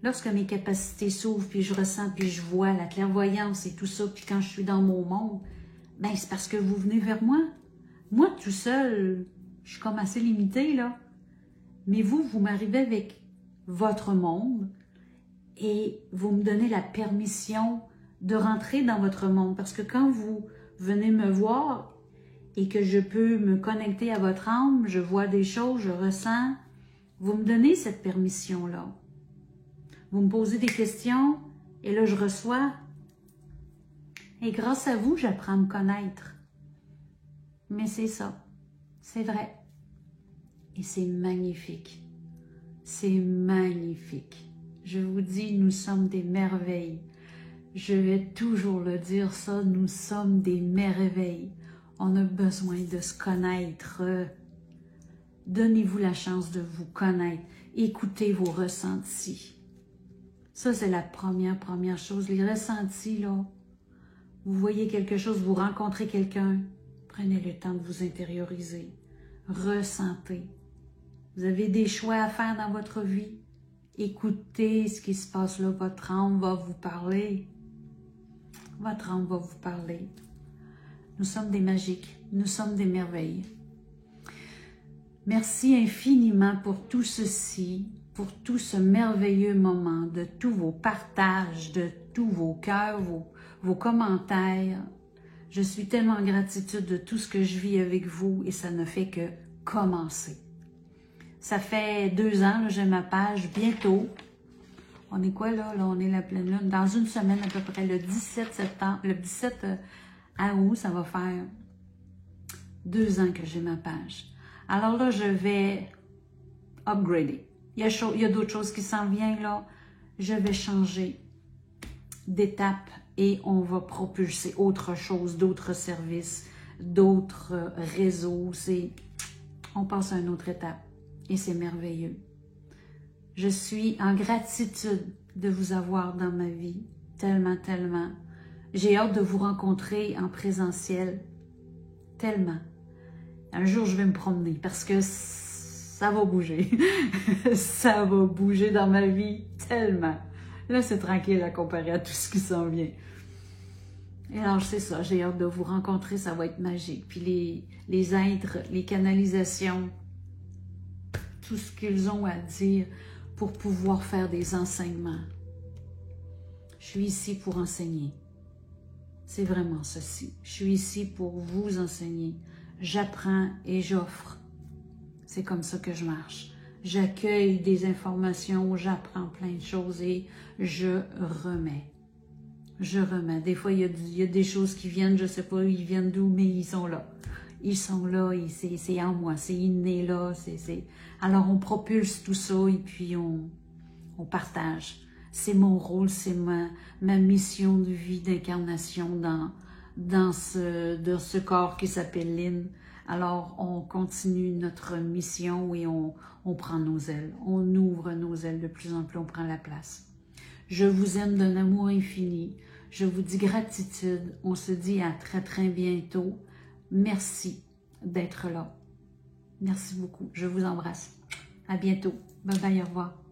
Lorsque mes capacités s'ouvrent, puis je ressens, puis je vois la clairvoyance et tout ça, puis quand je suis dans mon monde, ben c'est parce que vous venez vers moi. Moi, tout seul, je suis comme assez limitée, là. Mais vous m'arrivez avec votre monde et vous me donnez la permission de rentrer dans votre monde. Parce que quand vous venez me voir et que je peux me connecter à votre âme, je vois des choses, je ressens, vous me donnez cette permission-là. Vous me posez des questions et là, je reçois. Et grâce à vous, j'apprends à me connaître. Mais c'est ça. C'est vrai. Et c'est magnifique. C'est magnifique. Je vous dis, nous sommes des merveilles. Je vais toujours le dire ça, nous sommes des merveilles. On a besoin de se connaître. Donnez-vous la chance de vous connaître. Écoutez vos ressentis. Ça, c'est la première chose. Les ressentis, là, vous voyez quelque chose, vous rencontrez quelqu'un, prenez le temps de vous intérioriser. Ressentez. Vous avez des choix à faire dans votre vie. Écoutez ce qui se passe là. Votre âme va vous parler. Votre âme va vous parler. Nous sommes des magiques. Nous sommes des merveilles. Merci infiniment pour tout ceci, pour tout ce merveilleux moment, de tous vos partages, de tous vos cœurs, vos commentaires. Je suis tellement en gratitude de tout ce que je vis avec vous et ça ne fait que commencer. Ça fait 2 ans, j'ai ma page, bientôt. On est quoi là? Là, on est la pleine lune. Dans une semaine à peu près, le 17 septembre, le 17 août, ça va faire 2 ans que j'ai ma page. Alors là, je vais upgrader. Il y a d'autres choses qui s'en viennent là. Je vais changer d'étape et on va propulser autre chose, d'autres services, d'autres réseaux. On passe à une autre étape et c'est merveilleux. Je suis en gratitude de vous avoir dans ma vie, tellement, tellement. J'ai hâte de vous rencontrer en présentiel, tellement. Un jour, je vais me promener parce que ça va bouger. Ça va bouger dans ma vie tellement. Là, c'est tranquille à comparer à tout ce qui s'en vient. Et alors, c'est ça, j'ai hâte de vous rencontrer, ça va être magique. Puis les êtres, les canalisations, tout ce qu'ils ont à dire pour pouvoir faire des enseignements. Je suis ici pour enseigner. C'est vraiment ceci. Je suis ici pour vous enseigner. J'apprends et j'offre. C'est comme ça que je marche. J'accueille des informations, j'apprends plein de choses et je remets. Je remets. Des fois, il y a des choses qui viennent, je ne sais pas, ils viennent d'où, mais ils sont là. Ils sont là, c'est en moi, c'est inné là. Alors, on propulse tout ça et puis on partage. C'est mon rôle, c'est ma mission de vie, d'incarnation dans ce corps qui s'appelle Lynn. Alors, on continue notre mission et on prend nos ailes. On ouvre nos ailes de plus en plus, on prend la place. Je vous aime d'un amour infini. Je vous dis gratitude. On se dit à très, très bientôt. Merci d'être là. Merci beaucoup. Je vous embrasse. À bientôt. Bye bye, au revoir.